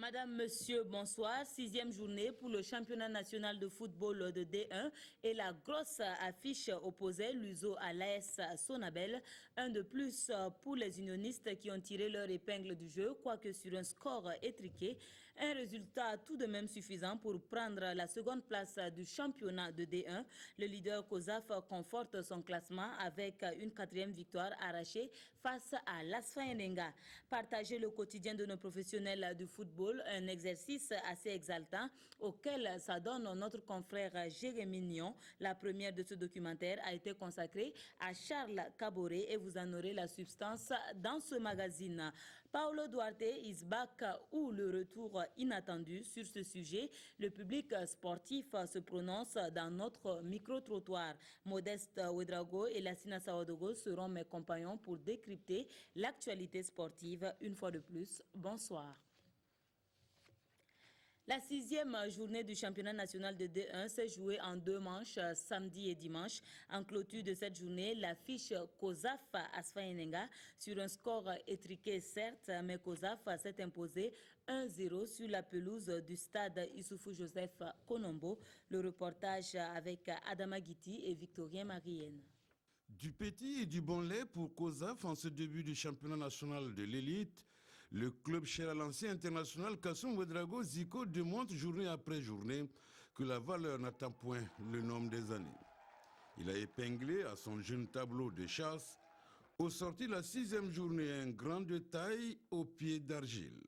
Madame, Monsieur, bonsoir. 6e journée pour le championnat national de football de D1 et la grosse affiche opposée, l'USO à l'AS Sonabel. Un de plus pour les unionistes qui ont tiré leur épingle du jeu, quoique sur un score étriqué. Un résultat tout de même suffisant pour prendre la seconde place du championnat de D1. Le leader COSAF conforte son classement avec une 4e victoire arrachée face à l'ASFA Enenga. Partager le quotidien de nos professionnels du football, un exercice assez exaltant auquel s'adonne notre confrère Jérémy Nion. La première de ce documentaire a été consacrée à Charles Caboret et vous en aurez la substance dans ce magazine. Paulo Duarte is back ou le retour inattendu sur ce sujet. Le public sportif se prononce dans notre micro-trottoir. Modeste Ouedraogo et Lassina Sawadogo seront mes compagnons pour décrypter l'actualité sportive. Une fois de plus, bonsoir. La 6e journée du championnat national de D1 s'est jouée en 2 manches, samedi et dimanche. En clôture de cette journée, l'affiche COSAF Asfa Enenga sur un score étriqué certes, mais COSAF s'est imposé 1-0 sur la pelouse du stade Issoufou Joseph Konombo. Le reportage avec Adama Guiti et Victorien Marienne. Du petit et du bon lait pour COSAF en ce début du championnat national de l'élite. Le club cher à l'ancien international Kassoum Ouedraogo Zico démontre journée après journée que la valeur n'atteint point le nombre des années. Il a épinglé à son jeune tableau de chasse, au sorti de la 6e journée, un grand de taille au pied d'argile.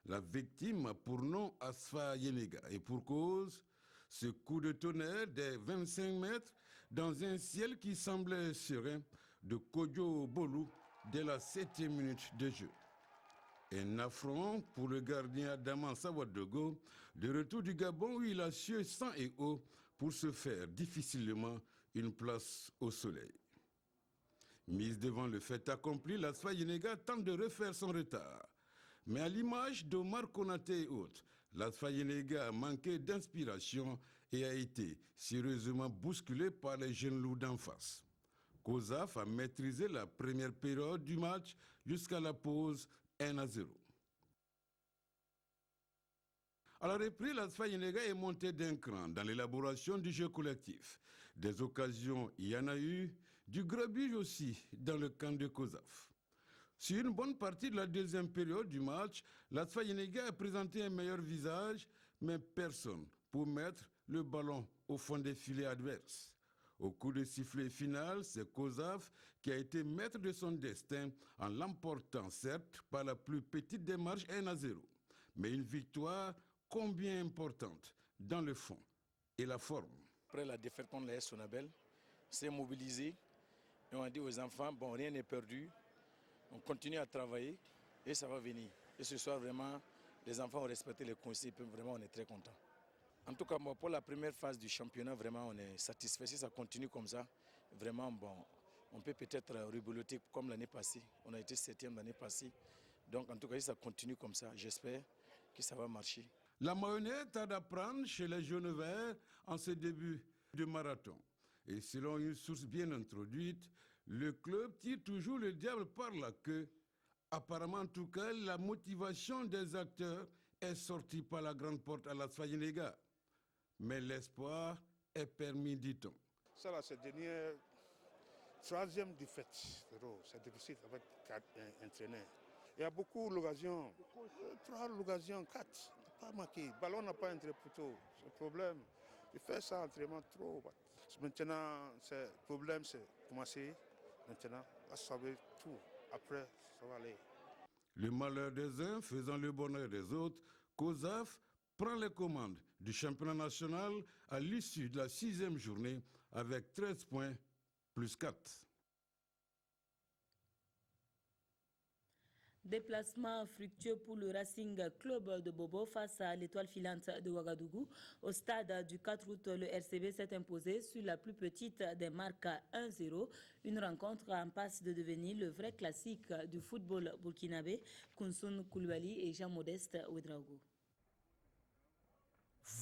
La victime a pour nom Asfa Yenega et pour cause, ce coup de tonnerre des 25 mètres dans un ciel qui semblait serein de Kodjo Bolou dès la 7e minute de jeu. Un affront pour le gardien Adaman Sawadogo, de retour du Gabon où il a sué sang et eau pour se faire difficilement une place au soleil. Mise devant le fait accompli, l'Asfa Yenega tente de refaire son retard. Mais à l'image d'Omar Konaté et autres, l'Asfa Yenega a manqué d'inspiration et a été sérieusement bousculé par les jeunes loups d'en face. COSAF a maîtrisé la première période du match jusqu'à la pause 1-0. À la reprise, l'Asfa Yenega est monté d'un cran dans l'élaboration du jeu collectif. Des occasions, il y en a eu, du grabuge aussi dans le camp de COSAF. Sur une bonne partie de la 2e période du match, l'Asfa Yenega a présenté un meilleur visage, mais personne pour mettre le ballon au fond des filets adverses. Au coup de sifflet final, c'est COSAF qui a été maître de son destin en l'emportant certes par la plus petite démarche 1-0. Mais une victoire combien importante dans le fond et la forme. Après la défaite contre l'AS Sonabel, c'est mobilisé et on a dit aux enfants, bon, rien n'est perdu, on continue à travailler et ça va venir. Et ce soir, vraiment, les enfants ont respecté les consignes, vraiment on est très contents. En tout cas, pour la première phase du championnat, vraiment, on est satisfait. Si ça continue comme ça, vraiment, bon, on peut peut-être rebeloter comme l'année passée. On a été 7e l'année passée. Donc, en tout cas, si ça continue comme ça, j'espère que ça va marcher. La marionnette a d'apprendre chez les jaunes verts en ce début de marathon. Et selon une source bien introduite, le club tire toujours le diable par la queue. Apparemment, en tout cas, la motivation des acteurs est sortie par la grande porte à l'Asfa Yenega. Mais l'espoir est permis, dit-on. Ça, là, c'est dernière 3e défaite. C'est difficile avec 4 entraîneurs. Il y a beaucoup d'occasions. 3 occasions, 4. Pas marqué. Le ballon n'a pas entré plus tôt. C'est le problème. Il fait ça entraînement trop. Maintenant, le problème, c'est commencer. Maintenant, à savoir tout. Après, ça va aller. Le malheur des uns faisant le bonheur des autres, COSAF prend les commandes du championnat national à l'issue de la 6e journée avec 13 points plus 4. Déplacement fructueux pour le Racing Club de Bobo face à l'Étoile filante de Ouagadougou. Au stade du 4 août, le RCB s'est imposé sur la plus petite des marques 1-0. Une rencontre en passe de devenir le vrai classique du football burkinabé. Kounsoun Koulibaly et Jean-Modeste Ouedraogo.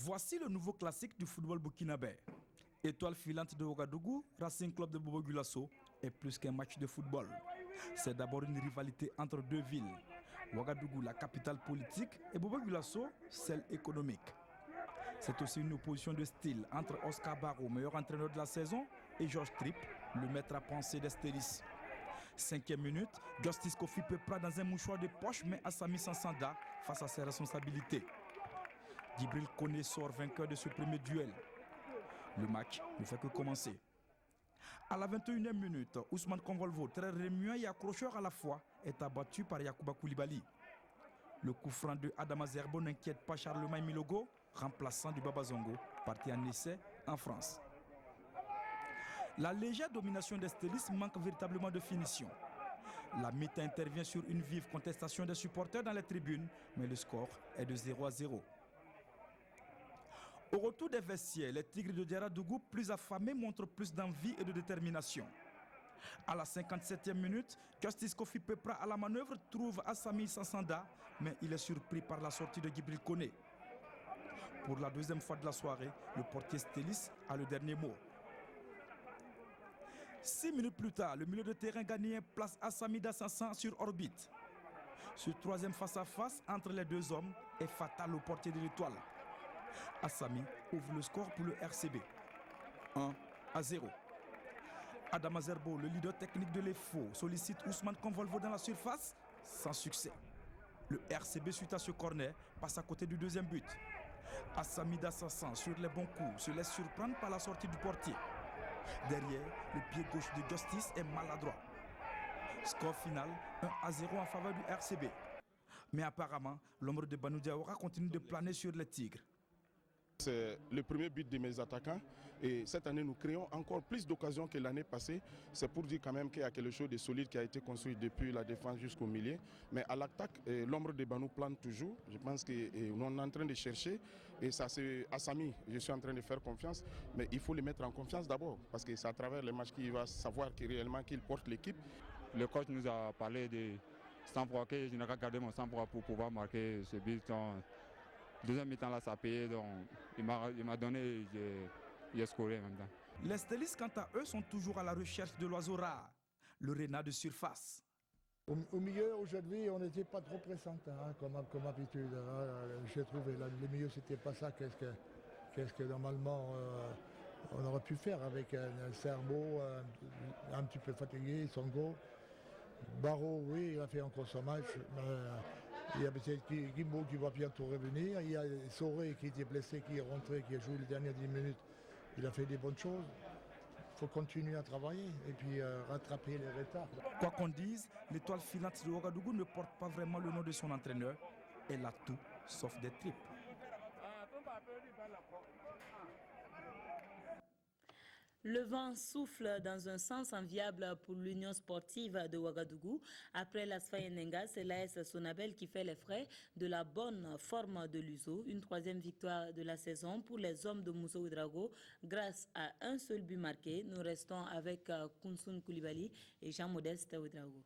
Voici le nouveau classique du football burkinabé. Étoile filante de Ouagadougou, Racing Club de Bobo-Gulasso est plus qu'un match de football. C'est d'abord une rivalité entre deux villes. Ouagadougou, la capitale politique, et Bobo Gulasso, celle économique. C'est aussi une opposition de style entre Oscar Barraud, meilleur entraîneur de la saison, et Georges Tripp, le maître à penser d'Estélis. 5e minute, Justice Kofi Pepra dans un mouchoir de poche met Assami Sansanda face à ses responsabilités. Djibril Koné sort vainqueur de ce premier duel. Le match ne fait que commencer. À la 21e minute, Ousmane Convolvo, très remuant et accrocheur à la fois, est abattu par Yacouba Koulibaly. Le coup franc de Adama Zerbo n'inquiète pas Charlemagne Milogo, remplaçant du Baba Zongo, parti en essai en France. La légère domination d'Estélis manque véritablement de finition. La mi-temps intervient sur une vive contestation des supporters dans les tribunes, mais le score est de 0-0. Au retour des vestiaires, les Tigres de Ouagadougou, plus affamés, montrent plus d'envie et de détermination. À la 57e minute, Justice Kofi Pepra à la manœuvre trouve Assami Sansanda, mais il est surpris par la sortie de Djibril Koné. Pour la deuxième fois de la soirée, le portier Stélis a le dernier mot. 6 minutes plus tard, le milieu de terrain ghanéen place Assami Dassansan sur orbite. Ce troisième face-à-face entre les deux hommes est fatal au portier de l'Étoile. Assami ouvre le score pour le RCB. 1-0. Adama Zerbo, le leader technique de l'EFO, sollicite Ousmane Convolvo dans la surface, sans succès. Le RCB, suite à ce corner, passe à côté du deuxième but. Assami Dassansan, sur les bons coups, se laisse surprendre par la sortie du portier. Derrière, le pied gauche de Justice est maladroit. Score final, 1-0 en faveur du RCB. Mais apparemment, l'ombre de Banu Diawara continue de planer sur les Tigres. C'est le premier but de mes attaquants et cette année nous créons encore plus d'occasions que l'année passée. C'est pour dire quand même qu'il y a quelque chose de solide qui a été construit depuis la défense jusqu'au milieu. Mais à l'attaque, l'ombre de Banu plane toujours. Je pense qu'on est en train de chercher et ça c'est Assami. Je suis en train de faire confiance, mais il faut le mettre en confiance d'abord parce que c'est à travers les matchs qu'il va savoir réellement qu'il porte l'équipe. Le coach nous a parlé de sang-froid, que je n'ai pas gardé mon sang-froid pour pouvoir marquer ce but. Deuxième mi-temps là ça a payé, donc il m'a donné et j'ai scoré en même temps. Les Stélis quant à eux sont toujours à la recherche de l'oiseau rare, le renard de surface. Au milieu aujourd'hui on n'était pas trop pressant comme habitude. J'ai trouvé le milieu c'était pas ça. Qu'est-ce que normalement on aurait pu faire avec un Serbo un petit peu fatigué, Songo. Barraud oui il a fait encore son match. Il y a peut-être Gimbo qui va bientôt revenir. Il y a Soré qui était blessé, qui est rentré, qui a joué les dernières 10 minutes. Il a fait des bonnes choses. Il faut continuer à travailler et puis rattraper les retards. Quoi qu'on dise, l'étoile filante de Ouagadougou ne porte pas vraiment le nom de son entraîneur. Elle a tout sauf des tripes. Le vent souffle dans un sens enviable pour l'Union sportive de Ouagadougou. Après l'Asfaï Nenga, c'est l'AS Sonabel qui fait les frais de la bonne forme de l'USO. Une troisième victoire de la saison pour les hommes de Moussa Ouedraogo grâce à un seul but marqué. Nous restons avec Kounsoun Koulibaly et Jean-Modeste Ouedraogo.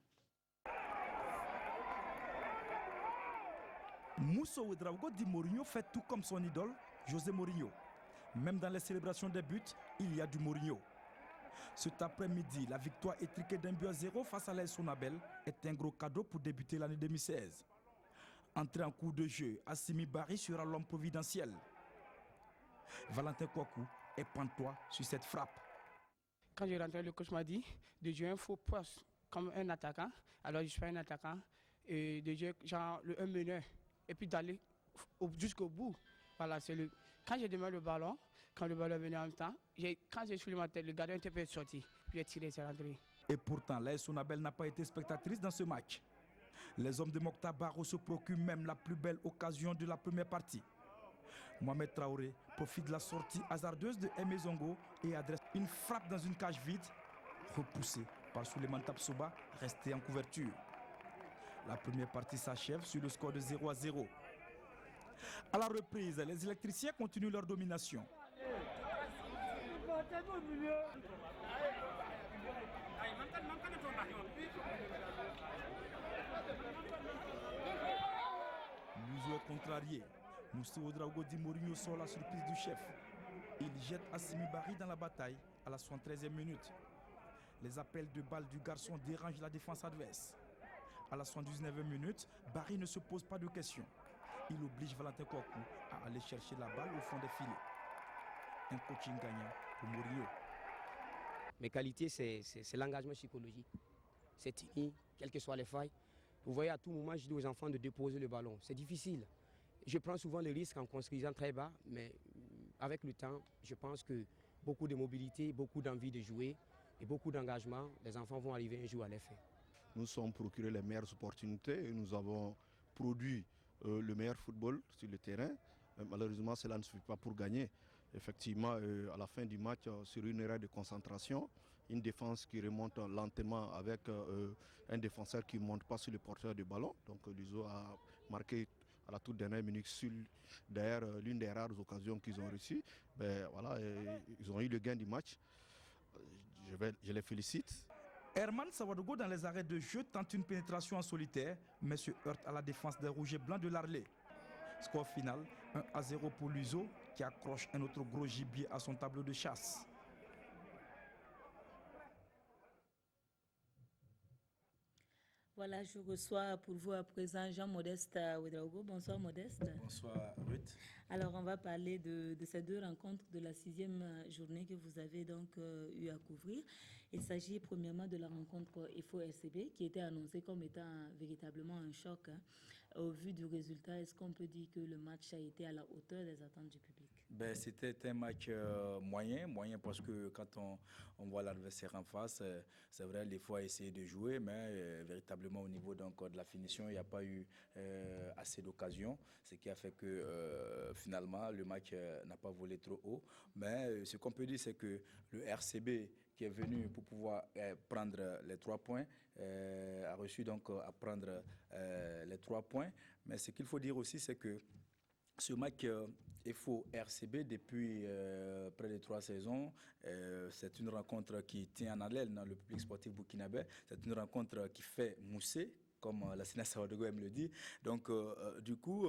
Moussa Ouedraogo dit Mourinho fait tout comme son idole, José Mourinho. Même dans les célébrations des buts, il y a du Mourinho. Cet après-midi, la victoire étriquée d'1-0 face à l'AS Sonabel est un gros cadeau pour débuter l'année 2016. Entré en cours de jeu, Assimi Barry sera l'homme providentiel. Valentin Kouakou est pantois sur cette frappe. Quand je rentrais, le coach m'a dit de jouer un faux poste comme un attaquant. Alors je suis un attaquant et de jouer genre le 1 meneur et puis d'aller jusqu'au bout. Voilà, quand j'ai démarré le ballon, quand le ballon venait en même temps, quand j'ai soulevé ma tête, le gardien était peut-être sorti. Puis j'ai tiré, c'est rentré. Et pourtant, l'AS Sonabel n'a pas été spectatrice dans ce match. Les hommes de Mokhtar Barrow se procurent même la plus belle occasion de la première partie. Mohamed Traoré profite de la sortie hasardeuse de Aimé Zongo et adresse une frappe dans une cage vide, repoussée par Souleymane Tapsoba, resté en couverture. La première partie s'achève sur le score de 0-0. À la reprise, les électriciens continuent leur domination. L'USO est contrarié. Moussa Ouedraogo dit Mourinho sort la surprise du chef. Il jette Assimi Barry dans la bataille à la 73e minute. Les appels de balles du garçon dérangent la défense adverse. À la 79e minute, Barry ne se pose pas de questions. Il oblige Valentin Kouakou à aller chercher la balle au fond des filets. Un coaching gagnant pour Mourinho. Mes qualités, c'est l'engagement psychologique. C'est tenir, quelles que soient les failles. Vous voyez, à tout moment, je dis aux enfants de déposer le ballon. C'est difficile. Je prends souvent le risque en construisant très bas, mais avec le temps, je pense que beaucoup de mobilité, beaucoup d'envie de jouer et beaucoup d'engagement, les enfants vont arriver un jour à les faire. Nous sommes procurés les meilleures opportunités et nous avons produit le meilleur football sur le terrain. Malheureusement, cela ne suffit pas pour gagner. Effectivement, à la fin du match, sur une erreur de concentration, une défense qui remonte lentement avec un défenseur qui ne monte pas sur le porteur du ballon. Donc l'USO a marqué à la toute dernière minute derrière l'une des rares occasions qu'ils ont reçues. Ben, voilà, ils ont eu le gain du match. Je les félicite. Herman Sawadogo, dans les arrêts de jeu, tente une pénétration en solitaire, mais se heurte à la défense des Rouges et Blancs de l'Arlay. Score final, 1-0 pour l'USO, qui accroche un autre gros gibier à son tableau de chasse. Voilà, je reçois pour vous à présent Jean-Modeste Ouedraogo. Bonsoir Modeste. Bonsoir Ruth. Alors on va parler de ces deux rencontres de la 6e journée que vous avez donc eu à couvrir. Il s'agit premièrement de la rencontre IFO-RCB qui était annoncée comme étant véritablement un choc. Au vu du résultat, est-ce qu'on peut dire que le match a été à la hauteur des attentes du public? C'était un match moyen parce que quand on voit l'adversaire en face, c'est vrai, des fois essayer de jouer, mais véritablement au niveau donc, de la finition, il n'y a pas eu assez d'occasions, ce qui a fait que finalement le match n'a pas volé trop haut. Mais ce qu'on peut dire, c'est que le RCB qui est venu pour pouvoir prendre les 3 points, a reçu donc à prendre les 3 points. Mais ce qu'il faut dire aussi, c'est que ce match IFO-RCB, depuis près de 3 saisons, c'est une rencontre qui tient en haleine dans le public sportif burkinabé. C'est une rencontre qui fait mousser, comme la Sina Sawadogo aime le dire. Donc, du coup,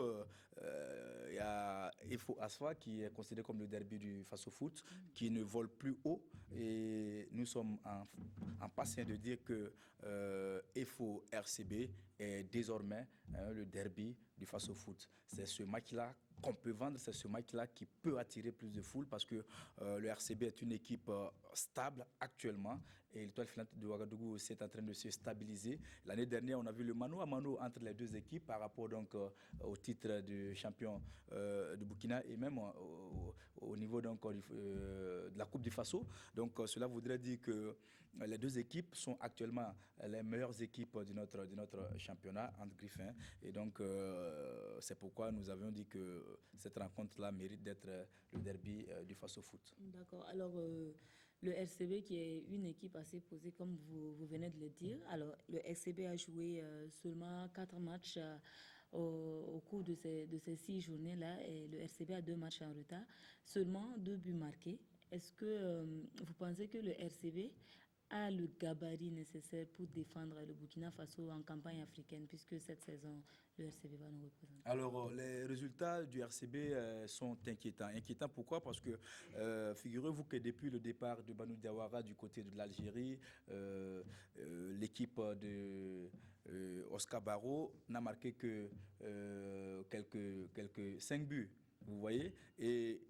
il y a IFO Asfa qui est considéré comme le derby du Faso Foot, qui ne vole plus haut. Et nous sommes en patient de dire que IFO RCB est désormais le derby du Faso Foot. C'est ce match-là qu'on peut vendre, c'est ce match-là qui peut attirer plus de foule parce que le RCB est une équipe stable actuellement et l'Étoile filante de Ouagadougou aussi est en train de se stabiliser. L'année dernière, on a vu le mano à mano entre les deux équipes par rapport donc au titre de champion de Burkina et même au niveau donc de la Coupe du Faso. Donc cela voudrait dire que les deux équipes sont actuellement les meilleures équipes de notre championnat entre Griffins. Et donc, c'est pourquoi nous avions dit que cette rencontre-là mérite d'être le derby du Faso Foot. D'accord. Alors, le RCB qui est une équipe assez posée, comme vous venez de le dire. Alors, le RCB a joué seulement 4 matchs au cours de ces 6 journées-là. Et le RCB a 2 matchs en retard. Seulement 2 buts marqués. Est-ce que vous pensez que le RCB a le gabarit nécessaire pour défendre le Burkina Faso en campagne africaine, puisque cette saison, le RCB va nous représenter? Alors, les résultats du RCB sont inquiétants. Inquiétants pourquoi? Parce que figurez-vous que depuis le départ de Banou Diawara du côté de l'Algérie, l'équipe de Oscar Barro n'a marqué que quelques 5 buts, vous voyez. Et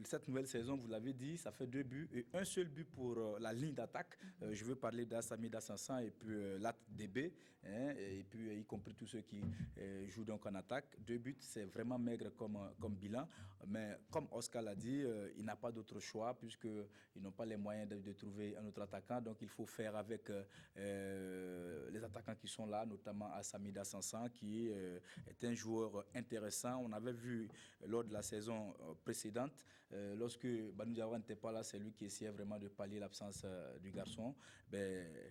cette nouvelle saison, vous l'avez dit, ça fait 2 buts et un seul but pour la ligne d'attaque. Je veux parler d'Assami Dassansan et puis Lat DB, et puis y compris tous ceux qui jouent donc en attaque. 2 buts, c'est vraiment maigre comme bilan. Mais comme Oscar l'a dit, il n'a pas d'autre choix puisqu'ils n'ont pas les moyens de trouver un autre attaquant. Donc il faut faire avec les attaquants qui sont là, notamment Assami Dassansan, qui est un joueur intéressant. On avait vu lors de la saison précédente, lorsque Banou Diawara n'était pas là, c'est lui qui essayait vraiment de pallier l'absence du garçon.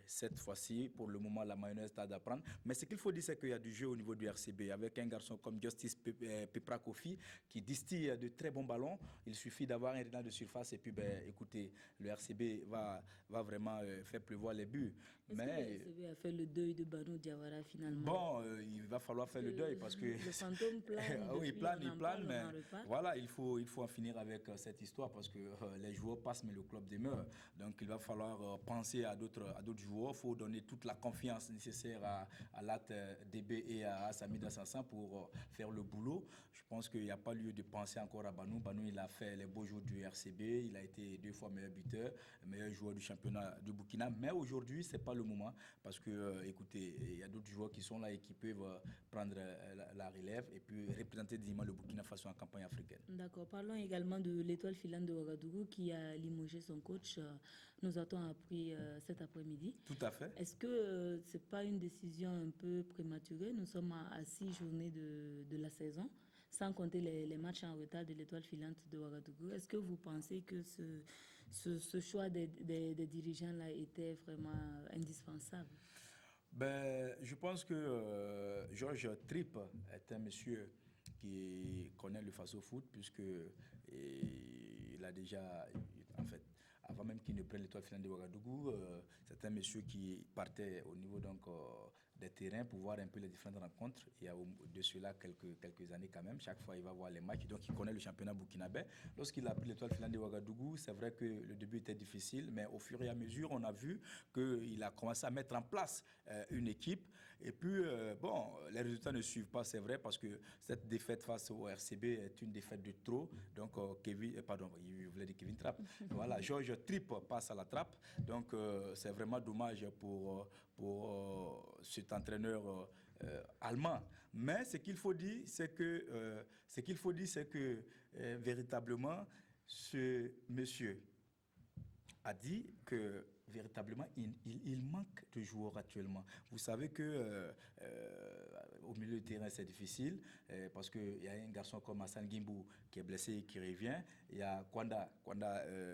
Cette fois-ci, pour le moment, la mayonnaise tarde à prendre. Mais ce qu'il faut dire, c'est qu'il y a du jeu au niveau du RCB, avec un garçon comme Justice Pepra Kofi, qui distille de très bons ballons. Il suffit d'avoir un rénal de surface et puis, écoutez, le RCB va vraiment faire pleuvoir les buts. Est-ce que le RCB a fait le deuil de Banou Diawara finalement? Bon, il va falloir faire le deuil parce que... Le fantôme plane. Oui, il plane, mais voilà, il faut en finir avec cette histoire parce que les joueurs passent mais le club demeure. Donc il va falloir penser à d'autres joueurs. Il faut donner toute la confiance nécessaire à Lat DB et à Samida Sansan pour faire le boulot. Je pense qu'il n'y a pas lieu de penser encore à Banou. Banou, il a fait les beaux jours du RCB. Il a été 2 fois meilleur buteur, meilleur joueur du championnat du Burkina. Mais aujourd'hui, ce n'est pas le moment parce que, écoutez, il y a d'autres joueurs qui sont là et qui peuvent prendre la relève et puis représenter dignement le Burkina Faso en campagne africaine. D'accord. Parlons également de l'étoile filante de Ouagadougou qui a limogé son coach. Nous avons appris cet après-midi. Tout à fait. Est-ce que ce n'est pas une décision un peu prématurée? Nous sommes à 6 journées de la saison, sans compter les matchs en retard de l'étoile filante de Ouagadougou. Est-ce que vous pensez que ce choix des dirigeants-là était vraiment indispensable? Je pense que Georges Tripp est un monsieur qui connaît le Faso Foot, puisqu'il a déjà, en fait, avant même qu'il ne prenne l'étoile finale de Ouagadougou, c'est un monsieur qui partait au niveau des terrains pour voir un peu les différentes rencontres. Il y a de cela quelques années quand même. Chaque fois, il va voir les matchs. Donc, il connaît le championnat burkinabé. Lorsqu'il a pris l'étoile finale de Ouagadougou, c'est vrai que le début était difficile, mais au fur et à mesure, on a vu qu'il a commencé à mettre en place une équipe. Et puis, les résultats ne suivent pas, c'est vrai, parce que cette défaite face au RCB est une défaite de trop. Donc, il voulait dire Kevin Trapp. Voilà, Georges Tripp passe à la trappe. Donc, c'est vraiment dommage pour cet entraîneur allemand. Mais ce qu'il faut dire, c'est que, véritablement, ce monsieur a dit que véritablement, il manque de joueurs actuellement. Vous savez que au milieu du terrain, c'est difficile parce qu'il y a un garçon comme Hassan Gimbou qui est blessé et qui revient. Il y a Kwanda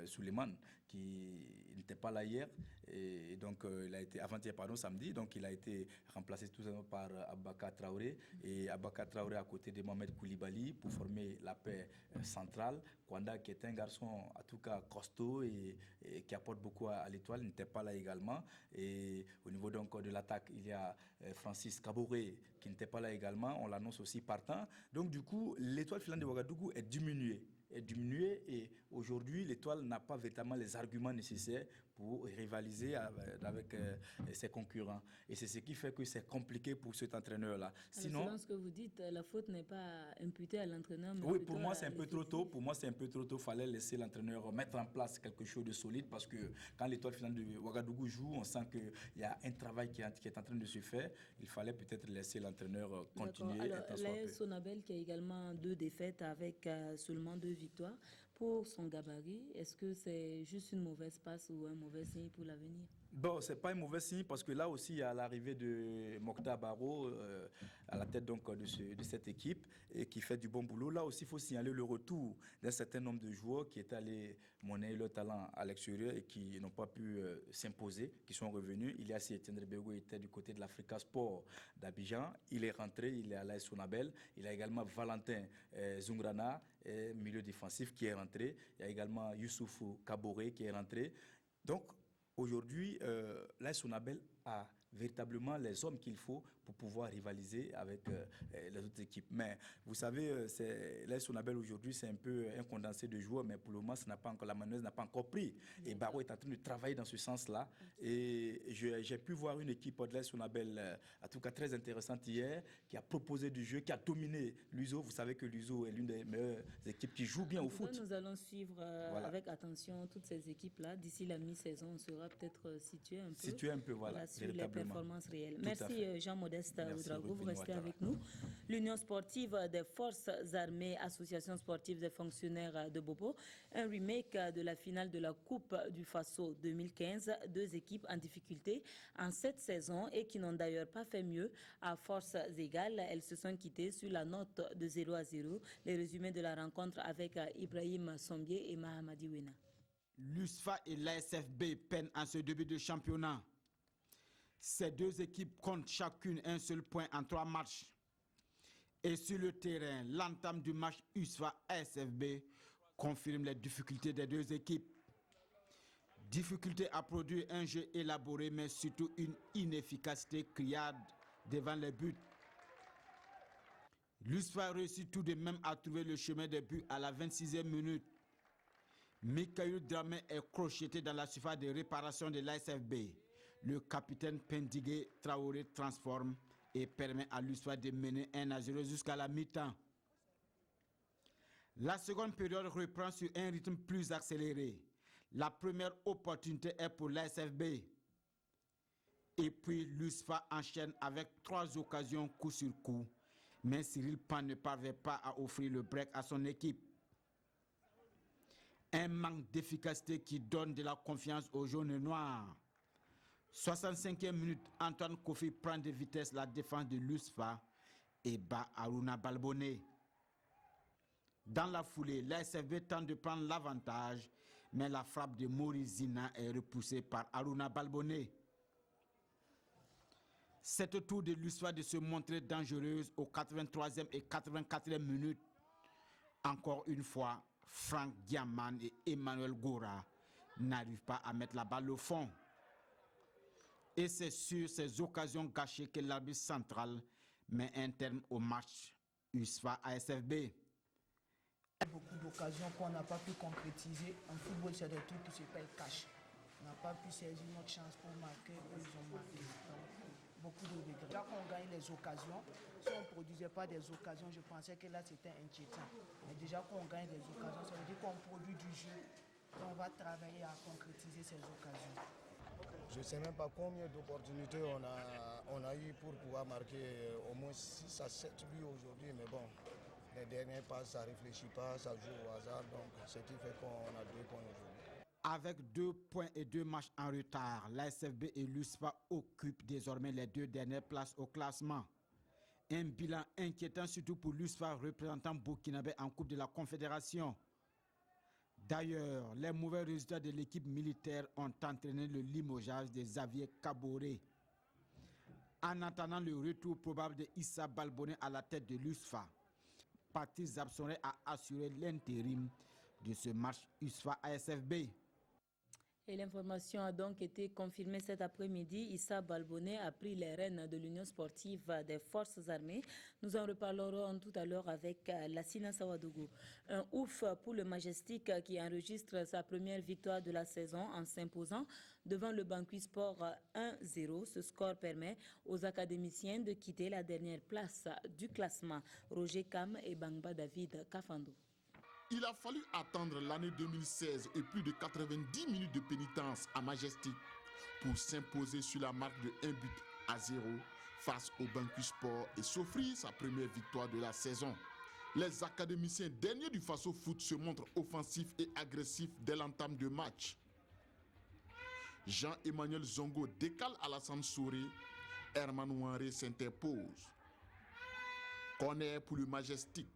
Suleiman qui n'était pas là hier et donc il a été avant-hier, samedi, donc il a été remplacé tout simplement par Abaka Traoré et Abaka Traoré à côté de Mohamed Koulibaly pour former la paix centrale. Kwanda qui est un garçon en tout cas costaud et qui apporte beaucoup à l'étoile n'était pas là également. Et au niveau donc de l'attaque, il y a Francis Kaboré qui n'était pas là également. On l'annonce aussi partant. Donc du coup, l'étoile filante de Ouagadougou est diminuée et aujourd'hui l'étoile n'a pas véritablement les arguments nécessaires pour rivaliser avec ses concurrents. Et c'est ce qui fait que c'est compliqué pour cet entraîneur-là. Sinon, selon ce que vous dites, la faute n'est pas imputée à l'entraîneur. Oui, pour moi, c'est un peu trop tôt. Pour moi, c'est un peu trop tôt. Il fallait laisser l'entraîneur mettre en place quelque chose de solide parce que quand l'étoile finale de Ouagadougou joue, on sent qu'il y a un travail qui est en train de se faire. Il fallait peut-être laisser l'entraîneur continuer. Alors, l'AS Sonabel qui a également 2 défaites avec seulement 2 victoires. Pour son gabarit, est-ce que c'est juste une mauvaise passe ou un mauvais signe pour l'avenir? Bon, c'est pas un mauvais signe parce que là aussi, il y a l'arrivée de Mokhtar Barrow à la tête donc de cette équipe et qui fait du bon boulot. Là aussi, il faut signaler le retour d'un certain nombre de joueurs qui étaient allés monnayer leur talent à l'extérieur et qui n'ont pas pu s'imposer, qui sont revenus. Il y a Etienne Rebego, qui était du côté de l'Africa Sport d'Abidjan. Il est rentré, il est à l'AS Sonabel. Il y a également Valentin Zungrana, milieu défensif, qui est rentré. Il y a également Youssoufou Kaboré qui est rentré. Donc, aujourd'hui, l'AS Sonabel a véritablement les hommes qu'il faut pour pouvoir rivaliser avec les autres équipes. Mais vous savez, l'AS Sonabel aujourd'hui, c'est un peu un condensé de joueurs, mais pour le moment, la manœuvre n'a pas encore pris. Et Barrow est en train de travailler dans ce sens-là. Et j'ai pu voir une équipe de l'AS Sonabel, en tout cas très intéressante hier, qui a proposé du jeu, qui a dominé l'USO. Vous savez que l'USO est l'une des meilleures équipes qui joue bien au foot. Nous allons suivre avec attention toutes ces équipes-là. D'ici la mi-saison, on sera peut-être situé un peu voilà, sur les performances réelles. Merci Jean-Modeste Ouedraogo, vous restez avec nous. L'Union sportive des forces armées, association sportive des fonctionnaires de Bobo, un remake de la finale de la Coupe du Faso 2015, 2 équipes en difficulté en cette saison et qui n'ont d'ailleurs pas fait mieux à forces égales. Elles se sont quittées sur la note de 0-0. Les résumés de la rencontre avec Ibrahim Sombier et Mahamadi Wena. L'USFA et l'ASFB peinent en ce début de championnat. Ces 2 équipes comptent chacune un seul point en 3 matchs. Et sur le terrain, l'entame du match USFA-ASFB confirme les difficultés des 2 équipes. Difficulté à produire un jeu élaboré, mais surtout une inefficacité criarde devant les buts. L'USFA réussit tout de même à trouver le chemin des buts à la 26e minute Mikaïl Dramé est crocheté dans la surface de réparation de l'ASFB. Le capitaine Pendigue Traoré transforme et permet à l'USFA de mener 1-0 jusqu'à la mi-temps. La seconde période reprend sur un rythme plus accéléré. La première opportunité est pour l'ASFB. Et puis l'USFA enchaîne avec 3 occasions coup sur coup. Mais Cyril Pan ne parvient pas à offrir le break à son équipe. Un manque d'efficacité qui donne de la confiance aux jaunes et noirs. 65e minute, Antoine Kofi prend de vitesse la défense de l'USFA et bat Aruna Balbonné. Dans la foulée, l'ASFB tente de prendre l'avantage, mais la frappe de Maurice Zina est repoussée par Aruna Balbonné. C'est au tour de l'USFA de se montrer dangereuse aux 83e et 84e minutes. Encore une fois, Franck Diaman et Emmanuel Gora n'arrivent pas à mettre la balle au fond. Et c'est sur ces occasions gâchées que l'arbitre central met un terme au match USFA-ASFB. Beaucoup d'occasions qu'on n'a pas pu concrétiser. En football, c'est des trucs qui se payent cash. On n'a pas pu saisir notre chance pour marquer, eux, ils ont marqué. Donc, beaucoup de regrets. Déjà qu'on gagne les occasions, si on ne produisait pas des occasions, je pensais que là c'était inquiétant. Mais déjà qu'on gagne des occasions, ça veut dire qu'on produit du jeu. On va travailler à concrétiser ces occasions. Je ne sais même pas combien d'opportunités on a eu pour pouvoir marquer au moins 6 à 7 buts aujourd'hui, mais bon. Les derniers passes, ça ne réfléchit pas, ça joue au hasard, donc ce qui fait qu'on a 2 points aujourd'hui. Avec 2 points et 2 matchs en retard, l'ASFB et l'USFA occupent désormais les 2 dernières places au classement. Un bilan inquiétant surtout pour l'USFA représentant burkinabé en Coupe de la Confédération. D'ailleurs, les mauvais résultats de l'équipe militaire ont entraîné le limogeage de Xavier Kaboré. En attendant le retour probable de Issa Balbonné à la tête de l'USFA, Patrice Zabsonné a assuré l'intérim de ce match USFA-ASFB. Et l'information a donc été confirmée cet après-midi. Issa Balbonné a pris les rênes de l'Union sportive des forces armées. Nous en reparlerons tout à l'heure avec Lassina Sawadougou. Un ouf pour le Majestic qui enregistre sa première victoire de la saison en s'imposant devant le Banqui Sport 1-0. Ce score permet aux académiciens de quitter la dernière place du classement. Roger Kam et Bangba David Kafando. Il a fallu attendre l'année 2016 et plus de 90 minutes de pénitence à Majestic pour s'imposer sur la marque de 1-0 face au Banqui Sport et s'offrir sa première victoire de la saison. Les académiciens derniers du Faso Foot se montrent offensifs et agressifs dès l'entame de match. Jean-Emmanuel Zongo décale Alassane Souré, Herman Ouanré s'interpose. Corner pour le Majestic.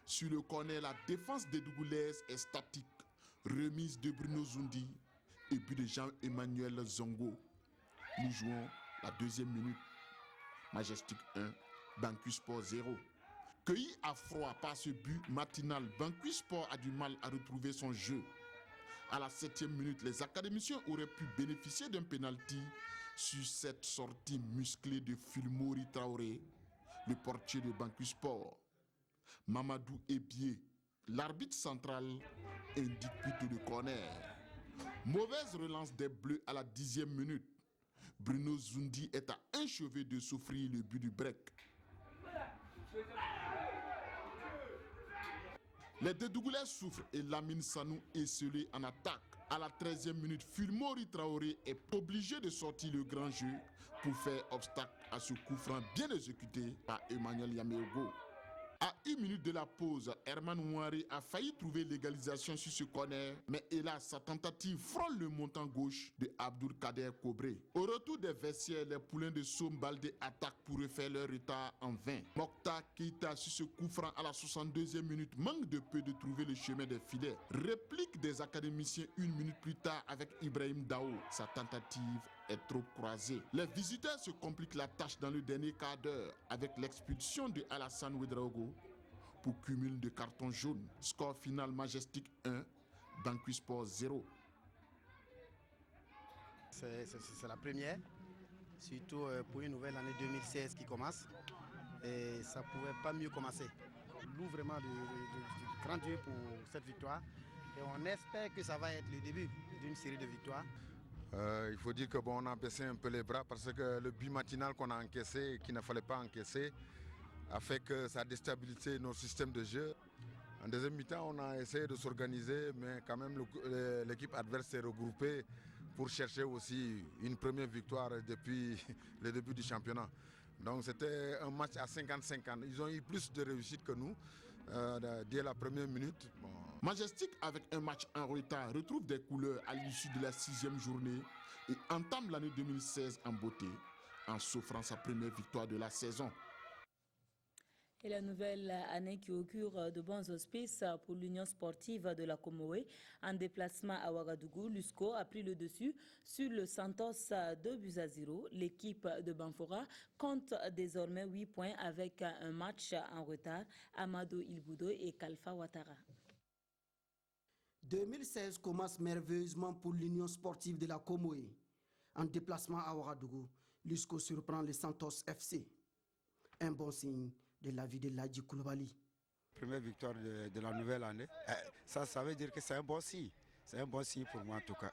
Sur le corner, la défense des Dougoulaises est statique. Remise de Bruno Zundi et but de Jean-Emmanuel Zongo. Nous jouons la 2e minute. Majestic 1, Banqui Sport 0. Cueilli à froid par ce but matinal, Banqui Sport a du mal à retrouver son jeu. À la 7e minute, les académiciens auraient pu bénéficier d'un pénalty sur cette sortie musclée de Fulmori Traoré, le portier de Banqui Sport. Mamadou Ebié, l'arbitre central, indique plutôt le corner. Mauvaise relance des Bleus à la 10e minute. Bruno Zundi est à un chevet de s'offrir le but du break. Les deux Dougoulais souffrent et Lamine Sanou est scellé en attaque. À la 13e minute, Fulmori Traoré est obligé de sortir le grand jeu pour faire obstacle à ce coup franc bien exécuté par Emmanuel Yameogo. À 1 minute de la pause, Herman Ouanré a failli trouver l'égalisation sur ce corner, mais hélas, sa tentative frôle le montant gauche de Abdoul Kader Kobré. Au retour des vestiaires, les poulains de Somme Baldé attaquent pour refaire leur retard en vain. Mokhtar Keita sur ce coup franc à la 62e minute manque de peu de trouver le chemin des filets. Réplique des académiciens 1 minute plus tard avec Ibrahim Dao. Sa tentative est trop croisée. Les visiteurs se compliquent la tâche dans le dernier quart d'heure avec l'expulsion de Alassane Ouedraogo pour cumul de cartons jaunes. Score final Majestic 1, Banqui Sport 0. C'est la première, surtout pour une nouvelle année 2016 qui commence. Et ça ne pouvait pas mieux commencer. Je loue vraiment de grand Dieu pour cette victoire. Et on espère que ça va être le début d'une série de victoires. Il faut dire que bon, on a baissé un peu les bras parce que le but matinal qu'on a encaissé et qu'il ne fallait pas encaisser a fait que ça a déstabilisé nos systèmes de jeu. En deuxième mi-temps, on a essayé de s'organiser, mais quand même l'équipe adverse s'est regroupée pour chercher aussi une première victoire depuis le début du championnat. Donc c'était un match à 50-50. Ils ont eu plus de réussite que nous dès la première minute. Bon. Majestic, avec un match en retard, retrouve des couleurs à l'issue de la 6e journée et entame l'année 2016 en beauté, en s'offrant sa première victoire de la saison. Et la nouvelle année qui augure de bons auspices pour l'Union sportive de la Comoé. En déplacement à Ouagadougou, l'USCO a pris le dessus sur le Santos 2-0. L'équipe de Banfora compte désormais 8 points avec un match en retard. Amadou Ilboudo et Kalfa Ouattara. 2016 commence merveilleusement pour l'Union sportive de la Comoé. En déplacement à Ouagadougou, l'USCO surprend le Santos FC. Un bon signe de la vie de Ladji Koulibaly. Première victoire de la nouvelle année, ça veut dire que c'est un bon signe. C'est un bon signe pour moi en tout cas.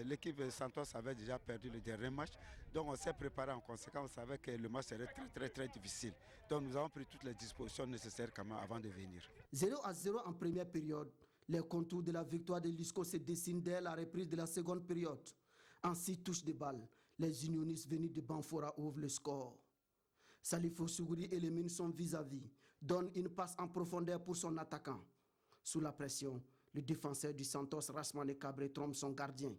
L'équipe de Santos avait déjà perdu le dernier match, donc on s'est préparé en conséquence. On savait que le match serait très difficile. Donc nous avons pris toutes les dispositions nécessaires quand même avant de venir. 0-0 en première période. Les contours de la victoire de l'USCO se dessinent dès la reprise de la seconde période. En 6 touches de balle, les unionistes venus de Banfora ouvrent le score. Salifou Sougouri élimine son vis-à-vis, donne une passe en profondeur pour son attaquant. Sous la pression, le défenseur du Santos, Rasmane Cabré, trompe son gardien.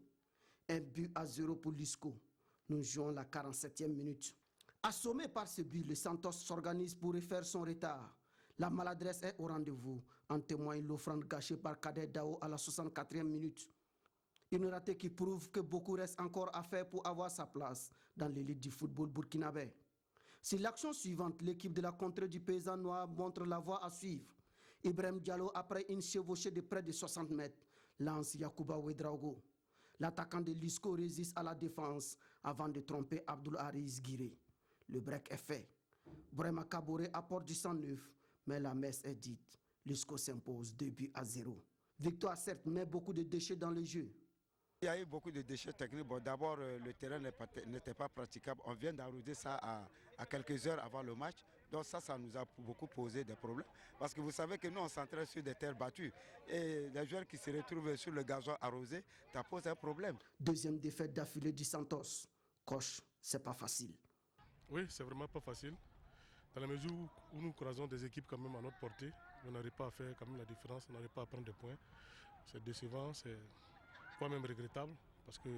1-0 pour l'USCO. Nous jouons la 47e minute. Assommé par ce but, le Santos s'organise pour refaire son retard. La maladresse est au rendez-vous, en témoigne l'offrande gâchée par Kader Dao à la 64e minute. Une ratée qui prouve que beaucoup reste encore à faire pour avoir sa place dans l'élite du football burkinabé. Si l'action suivante, l'équipe de la contrée du paysan noir montre la voie à suivre. Ibrahim Diallo, après une chevauchée de près de 60 mètres, lance Yacouba Ouedraogo. L'attaquant de l'USCO résiste à la défense avant de tromper Abdoul Ariz Guiré. Le break est fait. Brema Kaboré apporte du sang neuf, mais la messe est dite. L'USCO s'impose 2-0. Victoire certes, mais beaucoup de déchets dans le jeu. Il y a eu beaucoup de déchets techniques. Bon, d'abord, le terrain n'était pas praticable. On vient d'arroser ça à quelques heures avant le match. Donc ça nous a beaucoup posé des problèmes. Parce que vous savez que nous, on s'entraîne sur des terres battues. Et les joueurs qui se retrouvent sur le gazon arrosé, ça pose un problème. Deuxième défaite d'affilée du Santos. Coach, c'est pas facile. Oui, c'est vraiment pas facile. Dans la mesure où nous croisons des équipes quand même à notre portée, on n'arrive pas à faire quand même la différence, on n'arrive pas à prendre des points. C'est décevant, c'est quand même regrettable parce que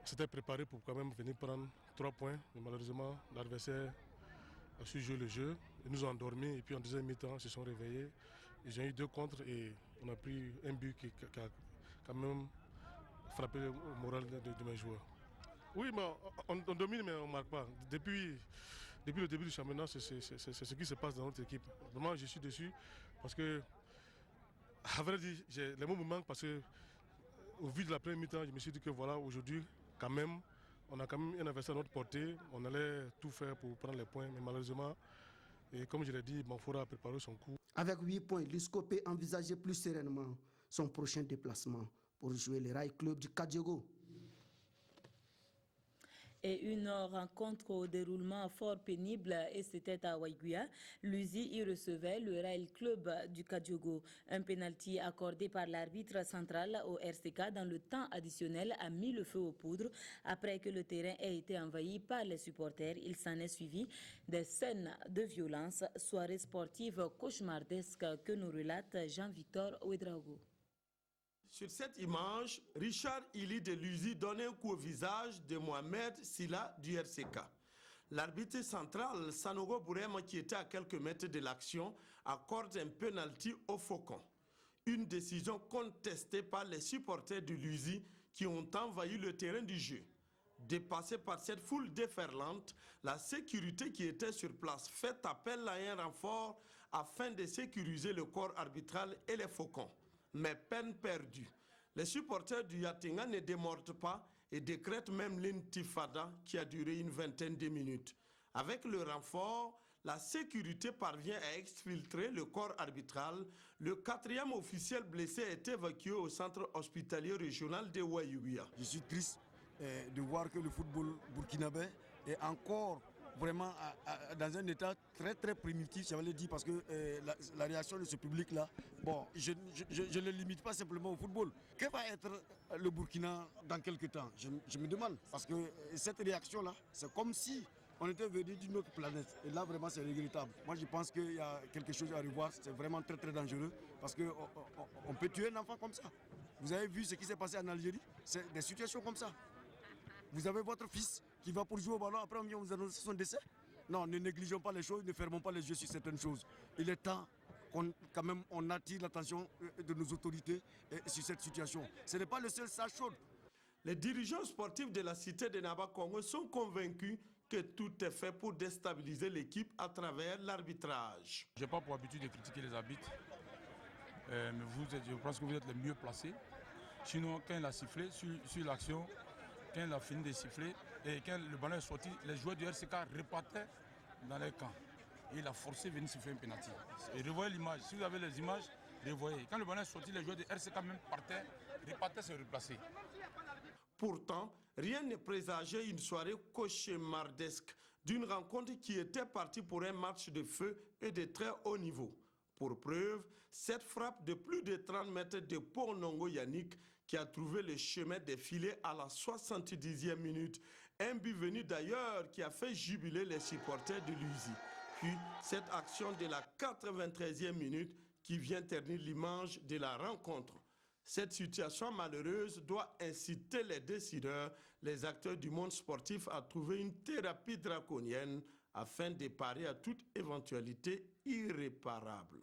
c'était préparé pour quand même venir prendre 3 points. Mais malheureusement, l'adversaire a su jouer le jeu. Ils nous ont endormis et puis en deuxième mi-temps, ils se sont réveillés. Ils ont eu 2 contres et on a pris un but qui a quand même frappé le moral de mes joueurs. Oui, mais on domine mais on ne marque pas. Depuis le début du championnat, c'est ce qui se passe dans notre équipe. Vraiment, je suis déçu parce que, à vrai dire, les mots me manquent parce que au vu de la première mi-temps, je me suis dit que voilà, aujourd'hui, quand même, on a quand même un adversaire à notre portée. On allait tout faire pour prendre les points, mais malheureusement, et comme je l'ai dit, Banfora a préparé son coup. Avec 8 points, l'USCO peut envisager plus sereinement son prochain déplacement pour jouer le Rail Club du Kadiogo. Et une rencontre au déroulement fort pénible, et c'était à Waiguia. L'USI y recevait le Rail Club du Kadiogo. Un pénalty accordé par l'arbitre central au RCK dans le temps additionnel a mis le feu aux poudres. Après que le terrain ait été envahi par les supporters, il s'en est suivi des scènes de violence, soirée sportive cauchemardesque que nous relate Jean-Victor Ouedraogo. Sur cette image, Richard Ili de l'USI donne un coup au visage de Mohamed Silla du RCK. L'arbitre central, Sanogo Bourema, qui était à quelques mètres de l'action, accorde un penalty au Faucon. Une décision contestée par les supporters de l'USI qui ont envahi le terrain du jeu. Dépassé par cette foule déferlante, la sécurité qui était sur place fait appel à un renfort afin de sécuriser le corps arbitral et les Faucons. Mais peine perdue. Les supporters du Yatinga ne démordent pas et décrètent même l'intifada qui a duré une vingtaine de minutes. Avec le renfort, la sécurité parvient à exfiltrer le corps arbitral. Le 4e officiel blessé est évacué au centre hospitalier régional de Ouayouia. Je suis triste de voir que le football burkinabé est encore vraiment dans un état très très primitif, j'avais dit, parce que la réaction de ce public-là, bon, je ne le limite pas simplement au football. Que va être le Burkina dans quelques temps? Je me demande, parce que cette réaction-là, c'est comme si on était venu d'une autre planète. Et là, vraiment, c'est regrettable. Moi, je pense qu'il y a quelque chose à revoir. C'est vraiment très très dangereux, parce qu'on peut tuer un enfant comme ça. Vous avez vu ce qui s'est passé en Algérie? C'est des situations comme ça. Vous avez votre fils qui va pour jouer au ballon, après on vient vous annoncer son décès. Non, ne négligeons pas les choses, ne fermons pas les yeux sur certaines choses. Il est temps quand même on attire l'attention de nos autorités sur cette situation. Ce n'est pas le seul sage chaude. Les dirigeants sportifs de la cité de Naba-Congo sont convaincus que tout est fait pour déstabiliser l'équipe à travers l'arbitrage. Je n'ai pas pour habitude de critiquer les arbitres, mais je pense que vous êtes les mieux placés. Sinon, quand il a sifflé sur l'action, quand il a fini de siffler et quand le ballon est sorti, les joueurs du RCK repartaient dans les camps. Et il a forcé de venir siffler un penalty. Et revoyez l'image. Si vous avez les images, revoyez. Quand le ballon est sorti, les joueurs du RCK même repartaient se replacer. Pourtant, rien ne présageait une soirée cauchemardesque d'une rencontre qui était partie pour un match de feu et de très haut niveau. Pour preuve, cette frappe de plus de 30 mètres de Ponongo Yannick qui a trouvé le chemin des filets à la 70e minute. Un but venu d'ailleurs qui a fait jubiler les supporters de l'USI. Puis cette action de la 93e minute qui vient ternir l'image de la rencontre. Cette situation malheureuse doit inciter les décideurs, les acteurs du monde sportif à trouver une thérapie draconienne afin de parer à toute éventualité irréparable.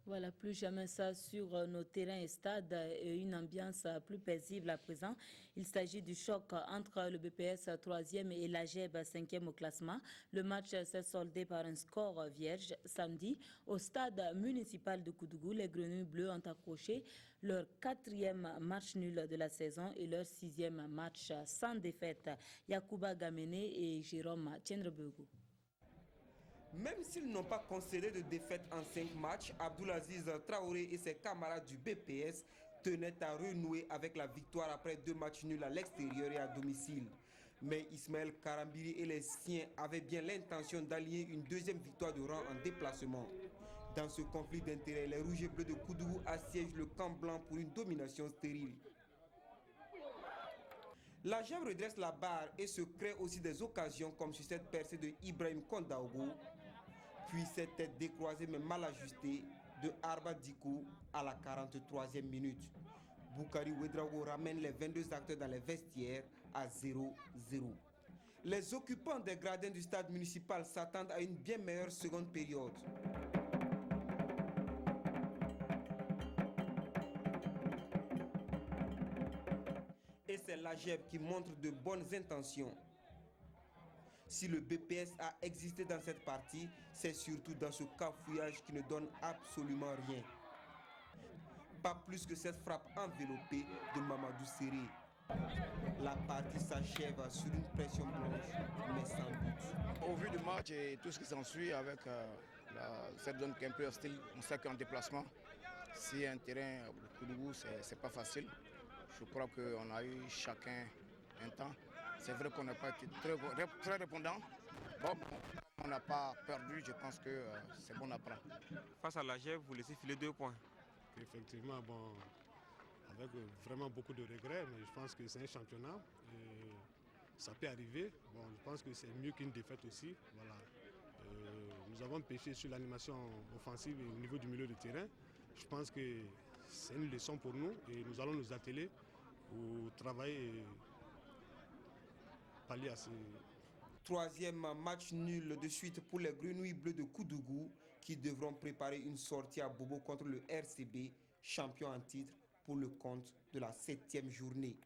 Voilà, plus jamais ça sur nos terrains et stades et une ambiance plus paisible à présent. Il s'agit du choc entre le BPS 3e et l'AGEB 5e au classement. Le match s'est soldé par un score vierge. Samedi, au stade municipal de Koudougou, les Grenouilles Bleues ont accroché leur 4e match nul de la saison et leur 6e match sans défaite. Yacouba Gamene et Jérôme Tchendrebego. Même s'ils n'ont pas concédé de défaite en 5 matchs, Abdoulaziz Traoré et ses camarades du BPS tenaient à renouer avec la victoire après 2 matchs nuls à l'extérieur et à domicile. Mais Ismaël Karambiri et les siens avaient bien l'intention d'allier une 2e victoire de rang en déplacement. Dans ce conflit d'intérêts, les Rouges et Bleus de Koudougou assiègent le camp blanc pour une domination stérile. La GEB redresse la barre et se crée aussi des occasions comme sur cette percée de Ibrahim Kondaogo, puis cette tête décroisée mais mal ajustée de Arba Dikou à la 43e minute. Boukari Ouedraogo ramène les 22 acteurs dans les vestiaires à 0-0. Les occupants des gradins du stade municipal s'attendent à une bien meilleure seconde période. Et c'est l'AGEB qui montre de bonnes intentions. Si le BPS a existé dans cette partie, c'est surtout dans ce cafouillage qui ne donne absolument rien. Pas plus que cette frappe enveloppée de Mamadou Séré. La partie s'achève sur une pression blanche, mais sans but. Au vu du match et tout ce qui s'ensuit avec cette zone qui est un peu hostile, on sait qu'en déplacement, si un terrain au Koudougou, c'est pas facile. Je crois qu'on a eu chacun un temps. C'est vrai qu'on n'a pas été très répondant. Bon, on n'a pas perdu, je pense que c'est bon à prendre. Face à la GEB, vous laissez filer 2 points. Effectivement, bon, avec vraiment beaucoup de regrets, mais je pense que c'est un championnat. Et ça peut arriver. Bon, je pense que c'est mieux qu'une défaite aussi. Voilà. Nous avons pêché sur l'animation offensive au niveau du milieu de terrain. Je pense que c'est une leçon pour nous et nous allons nous atteler pour travailler et pallier à ces... 3e match nul de suite pour les Grenouilles Bleues de Koudougou qui devront préparer une sortie à Bobo contre le RCB, champion en titre pour le compte de la 7e journée.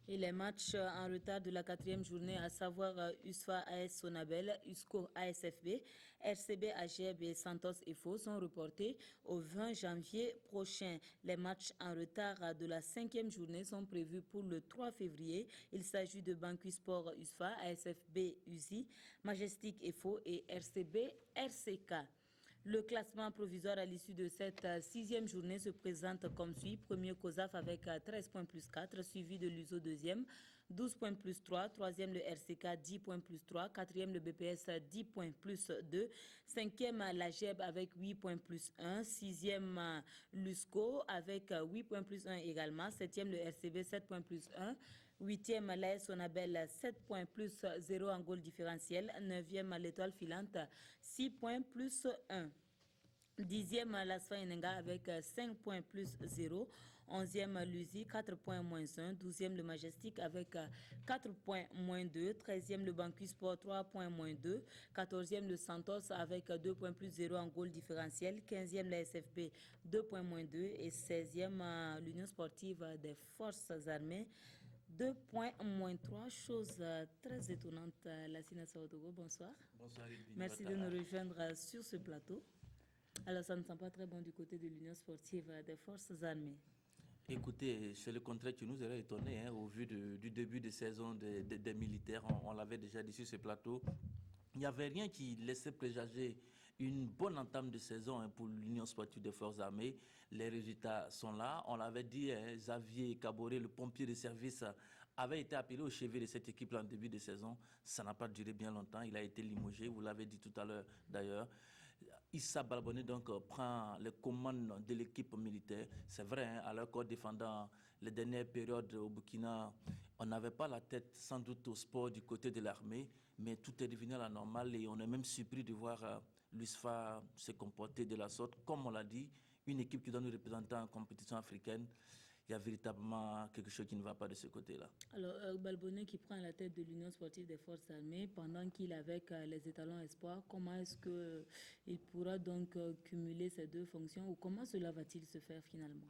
Et les matchs en retard de la 4e journée, à savoir USFA AS Sonabel, USCO ASFB, RCB AGEB et Santos EFO sont reportés au 20 janvier prochain. Les matchs en retard de la 5e journée sont prévus pour le 3 février. Il s'agit de Banqui Sport USFA, ASFB USI, Majestic EFO et RCB RCK. Le classement provisoire à l'issue de cette 6e journée se présente comme suit. Premier COSAF avec 13 points plus 4, suivi de l'USO 2e, 12 points plus 3, 3e le RCK 10 points plus 3, 4e le BPS 10 points plus 2, 5e l'AGEB avec 8 points plus 1, 6e l'USCO avec 8 points plus 1 également, 7e le RCB 7 points plus 1, 8e l'AS Sonabel 7 points plus 0 en goal différentiel, 9e l'étoile filante 6 points plus 1. 10e l'ASFA Enenga avec 5 points plus 0, 11e l'USI 4 points moins 1, 12e le Majestic avec 4 points moins 2, 13e le Banqui Sport 3 points moins 2, 14e le Santos avec 2 points plus 0 en goal différentiel, 15e la SFB 2 points moins 2 et 16e l'Union Sportive des Forces Armées 2 points moins 3, chose très étonnante. Lassina Saotogo, bonsoir. Bonsoir. Merci de nous rejoindre sur ce plateau. Alors, ça ne sent pas très bon du côté de l'Union Sportive des Forces Armées. Écoutez, c'est le contraire qui nous aurait étonné, hein, au vu du début de saison des militaires. On l'avait déjà dit sur ce plateau. Il n'y avait rien qui laissait présager une bonne entame de saison, hein, pour l'Union Sportive des Forces Armées. Les résultats sont là. On l'avait dit, hein, Xavier Caboret, le pompier de service, avait été appelé au chevet de cette équipe en début de saison. Ça n'a pas duré bien longtemps. Il a été limogé, vous l'avez dit tout à l'heure d'ailleurs. Issa Balbonné donc prend les commandes de l'équipe militaire. C'est vrai, hein, alors qu'en défendant les dernières périodes au Burkina, on n'avait pas la tête sans doute au sport du côté de l'armée, mais tout est devenu à la normale et on est même surpris de voir l'USFA se comporter de la sorte. Comme on l'a dit, une équipe qui doit nous représenter en compétition africaine, il y a véritablement quelque chose qui ne va pas de ce côté-là. Alors, Balbonné qui prend la tête de l'Union Sportive des Forces Armées pendant qu'il est avec les étalons espoirs, comment est-ce qu'il pourra donc cumuler ces deux fonctions ou comment cela va-t-il se faire finalement?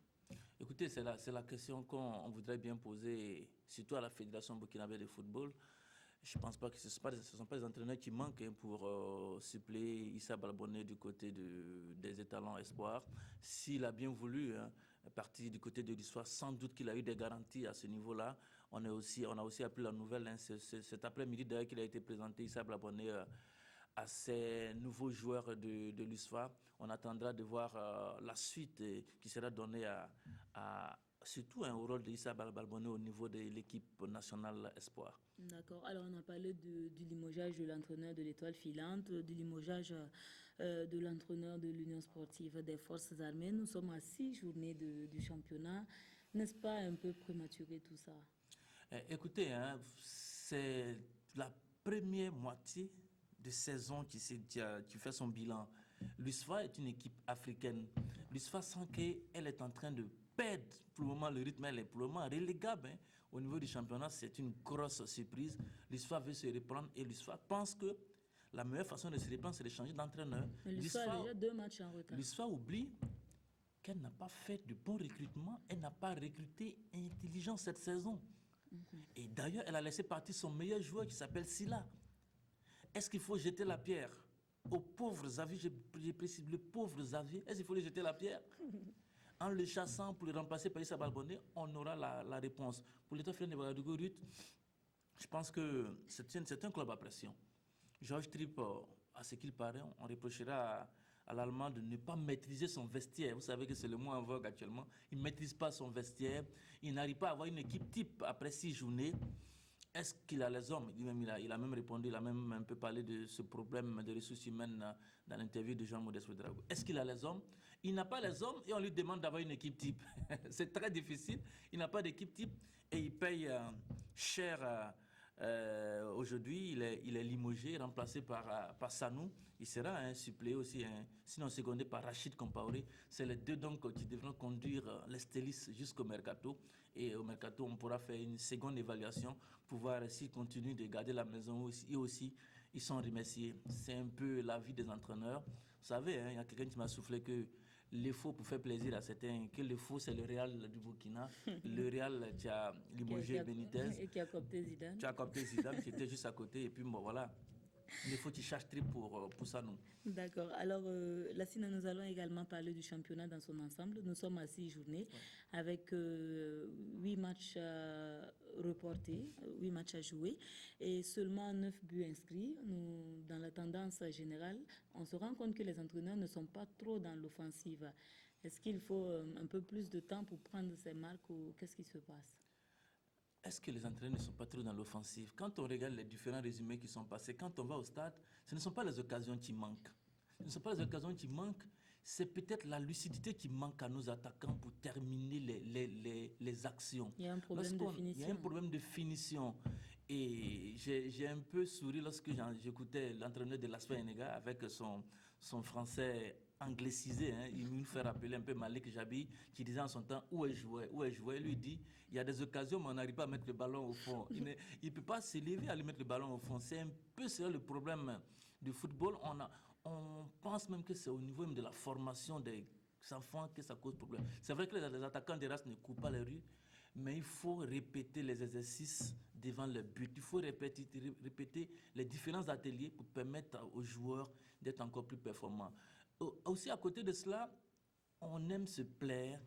Écoutez, c'est la question qu'on voudrait bien poser, surtout à la Fédération burkinabé de football. Je ne pense pas que ce ne sont pas les entraîneurs qui manquent, hein, pour suppléer Issa Balbonné du côté des étalons espoirs. S'il a bien voulu, hein, partir du côté de l'histoire, sans doute qu'il a eu des garanties à ce niveau-là. On a aussi appris la nouvelle, hein, cet après-midi d'ailleurs qu'il a été présenté, Issa Balbonné, à ces nouveaux joueurs de l'USFA. On attendra de voir la suite qui sera donnée surtout au rôle d'Issa Balbonné au niveau de l'équipe nationale espoir. D'accord. Alors, on a parlé du limogeage de l'entraîneur de l'Étoile filante, du limogeage de l'entraîneur de l'Union Sportive des Forces Armées. Nous sommes à 6 journées du championnat. N'est-ce pas un peu prématuré tout ça? Écoutez, hein, c'est la première moitié de saison qui fait son bilan. L'USFA est une équipe africaine. L'USFA sent qu'elle est en train de perdre pour le moment le rythme, elle est pour le moment relégable, hein. Au niveau du championnat, c'est une grosse surprise. L'USFA veut se reprendre et l'USFA pense que la meilleure façon de se reprendre, c'est de changer d'entraîneur. L'USFA a déjà 2 matchs en retard. L'USFA oublie qu'elle n'a pas fait de bon recrutement, elle n'a pas recruté intelligent cette saison. Et d'ailleurs, elle a laissé partir son meilleur joueur qui s'appelle Silla. Est-ce qu'il faut jeter la pierre au pauvre Xavier, je précise le pauvre Xavier, est-ce qu'il faut lui jeter la pierre? En le chassant pour le remplacer par Issa Balbonné, on aura la réponse. Pour l'État de Ouagadougou, je pense que c'est un club à pression. Georges Tripp, à ce qu'il paraît, on reprochera à l'Allemand de ne pas maîtriser son vestiaire. Vous savez que c'est le mot en vogue actuellement. Il ne maîtrise pas son vestiaire. Il n'arrive pas à avoir une équipe type après 6 journées. Est-ce qu'il a les hommes? Il a même répondu, il a même un peu parlé de ce problème de ressources humaines dans l'interview de Jean-Modeste Ouedraogo. Est-ce qu'il a les hommes? Il n'a pas les hommes et on lui demande d'avoir une équipe type. C'est très difficile. Il n'a pas d'équipe type et il paye cher. Aujourd'hui, il est limogé, remplacé par Sanou. Il sera suppléé aussi, sinon secondé par Rachid Compaoré. C'est les deux donc qui devront conduire les Stélis jusqu'au Mercato. Et au Mercato, on pourra faire une seconde évaluation pour voir s'ils continuent de garder la maison aussi. Ils sont remerciés. C'est un peu la vie des entraîneurs. Vous savez, il y a quelqu'un qui m'a soufflé que les faux pour faire plaisir à certains, que le faux c'est le Real du Burkina, le Real tu as limogé Benitez, et qui a coopté Zidane. Tu as coopté Zidane qui était juste à côté et puis bon voilà. Il faut que tu cherches trip pour ça nous. D'accord. Alors, Lassina, nous allons également parler du championnat dans son ensemble. Nous sommes à 6 journées avec 8 matchs reportés, 8 matchs à jouer et seulement 9 buts inscrits. Nous, dans la tendance générale, on se rend compte que les entraîneurs ne sont pas trop dans l'offensive. Est-ce qu'il faut un peu plus de temps pour prendre ces marques ou qu'est-ce qui se passe? Est-ce que les entraîneurs ne sont pas trop dans l'offensive? Quand on regarde les différents résumés qui sont passés, quand on va au stade, ce ne sont pas les occasions qui manquent. Ce ne sont pas les occasions qui manquent, c'est peut-être la lucidité qui manque à nos attaquants pour terminer les actions. Il y a un problème de finition. Il y a un problème de finition. Et j'ai un peu souri lorsque j'écoutais l'entraîneur de l'Asfa Enega avec son français anglicisé, hein. Il nous fait rappeler un peu Malik Jabi qui disait en son temps où est joué, lui dit il y a des occasions mais on n'arrive pas à mettre le ballon au fond. Il ne peut pas s'élever à aller mettre le ballon au fond. C'est un peu ça le problème du football. On pense même que c'est au niveau même de la formation des enfants que ça cause problème. C'est vrai que les attaquants des races ne courent pas les rues, mais il faut répéter les exercices devant le but. Il faut répéter les différents ateliers pour permettre aux joueurs d'être encore plus performants. Aussi, à côté de cela, on aime se plaire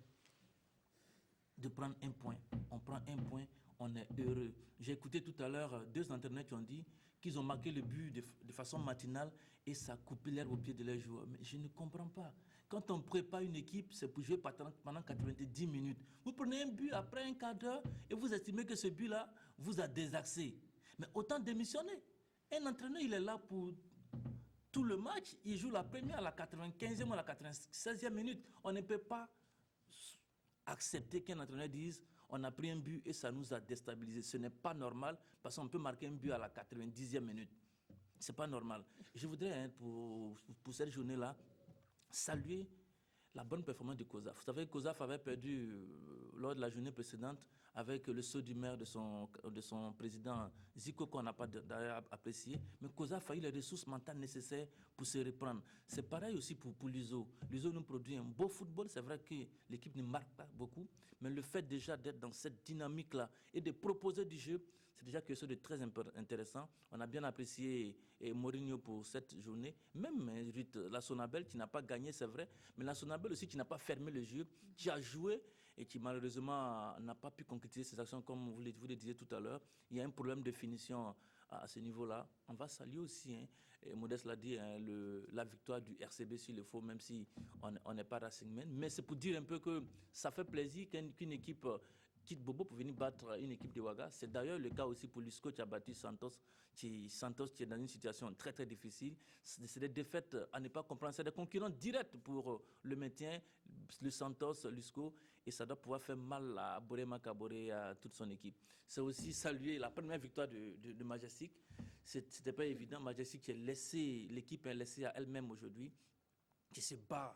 de prendre un point. On prend un point, on est heureux. J'ai écouté tout à l'heure 2 entraîneurs qui ont dit qu'ils ont marqué le but de façon matinale et ça a coupé l'herbe au pied de leurs joueurs. Mais je ne comprends pas. Quand on prépare une équipe, c'est pour jouer pendant 90 minutes. Vous prenez un but après un quart d'heure et vous estimez que ce but-là vous a désaxé. Mais autant démissionner. Un entraîneur, il est là pour tout le match. Il joue la première, à la 95e ou à la 96e minute. On ne peut pas accepter qu'un entraîneur dise on a pris un but et ça nous a déstabilisé. Ce n'est pas normal parce qu'on peut marquer un but à la 90e minute. Ce n'est pas normal. Je voudrais, pour cette journée-là, saluer la bonne performance de COSAF. Vous savez, COSAF avait perdu lors de la journée précédente avec le saut du maire de son président Zico, qu'on n'a pas d'ailleurs apprécié. Mais COSAF a eu les ressources mentales nécessaires pour se reprendre. C'est pareil aussi pour l'USO. L'USO nous produit un beau football. C'est vrai que l'équipe ne marque pas beaucoup, mais le fait déjà d'être dans cette dynamique-là et de proposer du jeu, c'est déjà quelque chose de très intéressant. On a bien apprécié Mourinho pour cette journée. Même la Sonabel qui n'a pas gagné, c'est vrai, mais la Sonabel aussi qui n'a pas fermé le jeu, qui a joué et qui malheureusement n'a pas pu concrétiser ses actions comme vous le disiez tout à l'heure. Il y a un problème de finition à ce niveau-là. On va saluer aussi, et Modeste l'a dit, la victoire du RCB sur le faux, même si on n'est pas Racing Men. Mais c'est pour dire un peu que ça fait plaisir qu'une équipe quitte Bobo pour venir battre une équipe de Ouaga. C'est d'ailleurs le cas aussi pour l'USCO qui a battu Santos. Santos qui est dans une situation très très difficile. C'est des défaites à ne pas comprendre. C'est des concurrents directs pour le maintien, le Santos, l'USCO. Et ça doit pouvoir faire mal à Borema Kaboré et à toute son équipe. C'est aussi saluer la première victoire de Majestic. C'était pas évident. Majestic qui l'équipe est laissée à elle-même aujourd'hui, qui se bat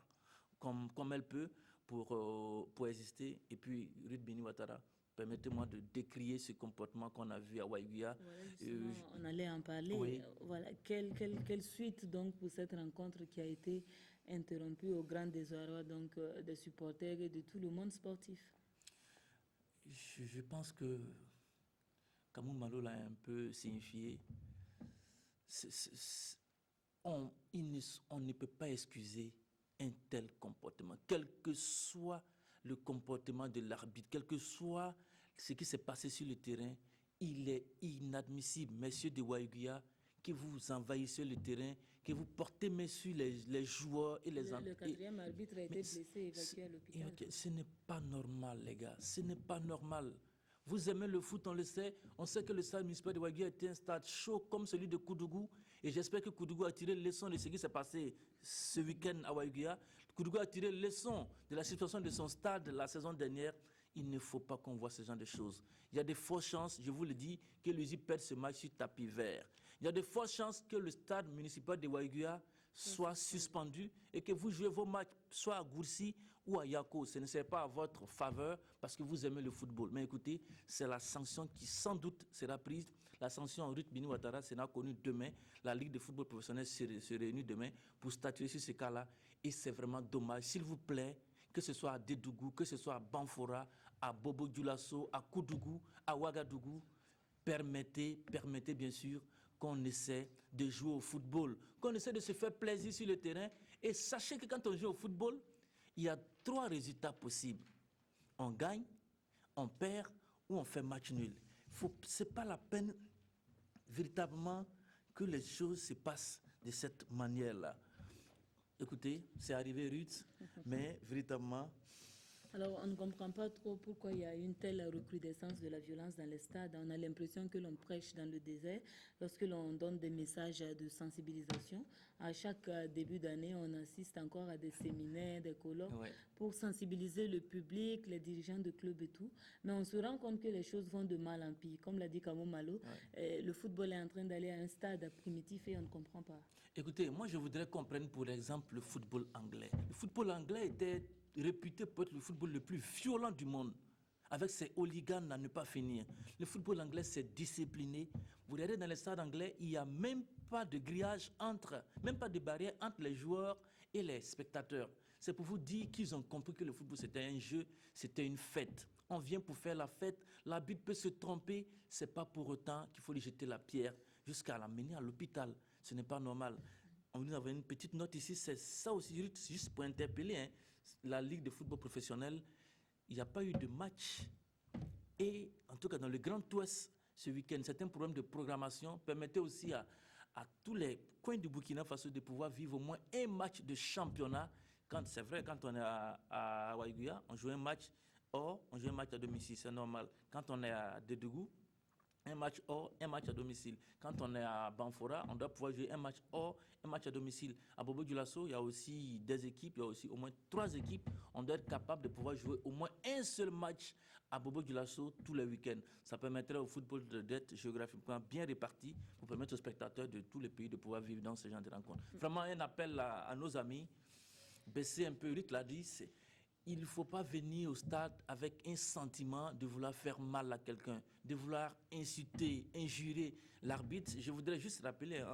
comme elle peut pour exister. Et puis, Ruth Beni Ouattara, permettez-moi de décrier ce comportement qu'on a vu à Waïguia. Voilà, on allait en parler. Oui. Voilà. Quelle suite donc pour cette rencontre qui a été interrompue au grand désarroi donc, des supporters et de tout le monde sportif? Je pense que Kamou Malo l'a un peu signifié. On ne peut pas excuser un tel comportement, quel que soit le comportement de l'arbitre, quel que soit ce qui s'est passé sur le terrain, il est inadmissible, messieurs de Waïguia, que vous envahissez le terrain, que vous portez main sur les joueurs et les Le 4e arbitre a été blessé et évacué à l'hôpital. Ce n'est pas normal, les gars, ce n'est pas normal. Vous aimez le foot, on le sait. On sait que le stade municipal de Waïguia était un stade chaud comme celui de Koudougou. Et j'espère que Koudougou a tiré leçon de ce qui s'est passé ce week-end à Waïguia. Koudougou a tiré leçon de la situation de son stade la saison dernière. Il ne faut pas qu'on voit ce genre de choses. Il y a de fortes chances, je vous le dis, que l'USI perde ce match sur tapis vert. Il y a de fortes chances que le stade municipal de Waïguia soit suspendu et que vous jouez vos matchs soit à Goursi ou à Yako. Ce ne serait pas à votre faveur parce que vous aimez le football. Mais écoutez, c'est la sanction qui sans doute sera prise. La sanction en Ruth Beni Ouattara sera connue demain. La Ligue de football professionnel se réunit demain pour statuer sur ce cas-là Et c'est vraiment dommage. S'il vous plaît, que ce soit à Dédougou, que ce soit à Banfora, à Bobo-Dioulasso, à Koudougou, à Ouagadougou, permettez bien sûr qu'on essaie de jouer au football, qu'on essaie de se faire plaisir sur le terrain. Et sachez que quand on joue au football, il y a 3 résultats possibles. On gagne, on perd ou on fait match nul. Ce n'est pas la peine véritablement que les choses se passent de cette manière-là. Écoutez, c'est arrivé rude, mais véritablement... Alors, on ne comprend pas trop pourquoi il y a une telle recrudescence de la violence dans les stades. On a l'impression que l'on prêche dans le désert lorsque l'on donne des messages de sensibilisation. À chaque début d'année, on assiste encore à des séminaires, des colloques pour sensibiliser le public, les dirigeants de clubs et tout. Mais on se rend compte que les choses vont de mal en pire. Comme l'a dit Kamo Malo, le football est en train d'aller à un stade primitif et on ne comprend pas. Écoutez, moi je voudrais qu'on prenne pour exemple le football anglais. Le football anglais était réputé pour être le football le plus violent du monde, avec ses hooligans à ne pas finir. Le football anglais, c'est discipliné. Vous regardez dans les stades anglais, il n'y a même pas de grillage même pas de barrière entre les joueurs et les spectateurs. C'est pour vous dire qu'ils ont compris que le football, c'était un jeu, c'était une fête. On vient pour faire la fête, l'arbitre peut se tromper, c'est pas pour autant qu'il faut lui jeter la pierre jusqu'à l'amener à l'hôpital. Ce n'est pas normal. Nous avons une petite note ici, c'est ça aussi, juste pour interpeller, la Ligue de football professionnel, il n'y a pas eu de match. Et en tout cas, dans le Grand Ouest, ce week-end, certains problèmes de programmation permettaient aussi à tous les coins du Burkina Faso de pouvoir vivre au moins un match de championnat. C'est vrai, quand on est à Ouagadougou, on joue un match hors, on joue un match à domicile, c'est normal. Quand on est à Dédougou, un match hors, un match à domicile. Quand on est à Banfora, on doit pouvoir jouer un match hors, un match à domicile. À Bobo-Dioulasso, il y a aussi des équipes, il y a aussi au moins 3 équipes. On doit être capable de pouvoir jouer au moins un seul match à Bobo-Dioulasso tous les week-ends. Ça permettrait au football d'être géographiquement bien réparti pour permettre aux spectateurs de tous les pays de pouvoir vivre dans ce genre de rencontres. Vraiment un appel à nos amis, baisser un peu, Ruth l'a dit, il ne faut pas venir au stade avec un sentiment de vouloir faire mal à quelqu'un, de vouloir insulter, injurer l'arbitre. Je voudrais juste rappeler,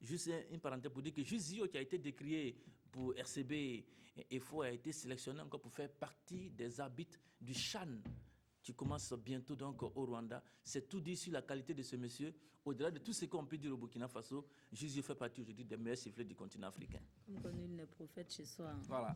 juste une parenthèse pour dire que Jusio, qui a été décrié pour RCB et FO, a été sélectionné encore pour faire partie des arbitres du CHAN, qui commence bientôt donc au Rwanda. C'est tout dit sur la qualité de ce monsieur. Au-delà de tout ce qu'on peut dire au Burkina Faso, Jusio fait partie aujourd'hui des meilleurs sifflets du continent africain. Comme qu'on est le prophète chez soi. Voilà.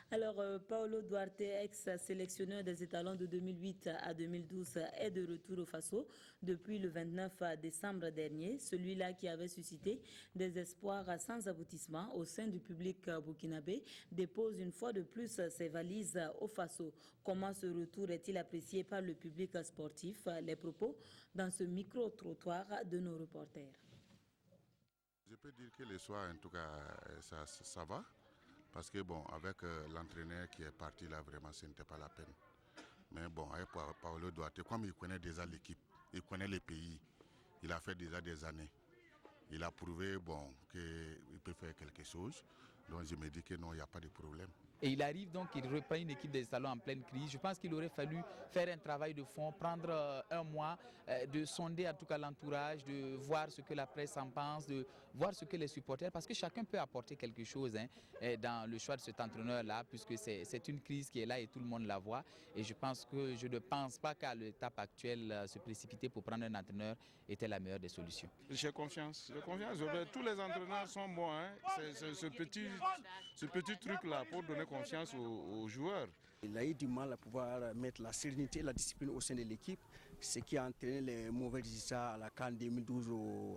Alors, Paolo Duarte, ex-sélectionneur des étalons de 2008 à 2012, est de retour au Faso depuis le 29 décembre dernier. Celui-là qui avait suscité des espoirs sans aboutissement au sein du public burkinabé dépose une fois de plus ses valises au Faso. Comment ce retour est-il apprécié par le public sportif? Les propos dans ce micro-trottoir de nos reporters. Je peux dire que le soir, en tout cas, ça va. Parce que, bon, avec l'entraîneur qui est parti là, vraiment, ce n'était pas la peine. Mais bon, avec Paolo Duarte, comme il connaît déjà l'équipe, il connaît les pays, il a fait déjà des années. Il a prouvé, bon, qu'il peut faire quelque chose. Donc, je me dis que non, il n'y a pas de problème. Et il arrive donc, il reprend une équipe des salons en pleine crise. Je pense qu'il aurait fallu faire un travail de fond, prendre un mois, de sonder en tout cas l'entourage, de voir ce que la presse en pense, de voir ce que les supporters, parce que chacun peut apporter quelque chose dans le choix de cet entraîneur-là, puisque c'est une crise qui est là et tout le monde la voit. Et je ne pense pas qu'à l'étape actuelle, se précipiter pour prendre un entraîneur était la meilleure des solutions. J'ai confiance. Tous les entraîneurs sont bons. C'est ce petit truc-là pour donner confiance aux joueurs. Il a eu du mal à pouvoir mettre la sérénité et la discipline au sein de l'équipe, ce qui a entraîné les mauvais résultats à la CAN 2012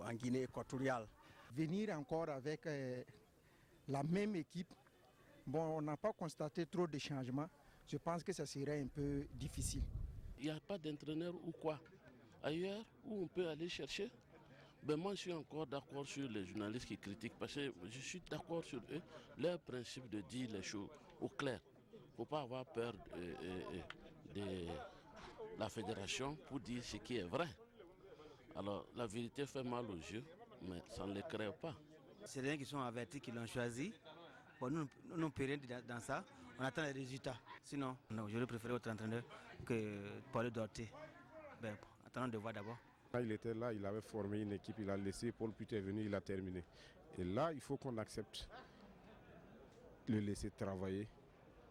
en Guinée équatoriale. Venir encore avec la même équipe, bon, on n'a pas constaté trop de changements. Je pense que ça serait un peu difficile. Il n'y a pas d'entraîneur ou quoi ailleurs où on peut aller chercher. Ben moi, je suis encore d'accord sur les journalistes qui critiquent parce que je suis d'accord sur eux, leur principe de dire les choses au clair. Il ne faut pas avoir peur de la fédération pour dire ce qui est vrai. Alors, la vérité fait mal aux yeux, mais ça ne les crée pas. C'est rien qui sont avertis, qui l'ont choisi. Bon, nous ne pouvons rien dire dans ça. On attend les résultats. Sinon, j'aurais préféré autre entraîneur que Paolo Duarte. Ben, attendons de voir d'abord. Il était là, il avait formé une équipe, il a laissé Paul Puté venir, il a terminé. Et là, il faut qu'on accepte le laisser travailler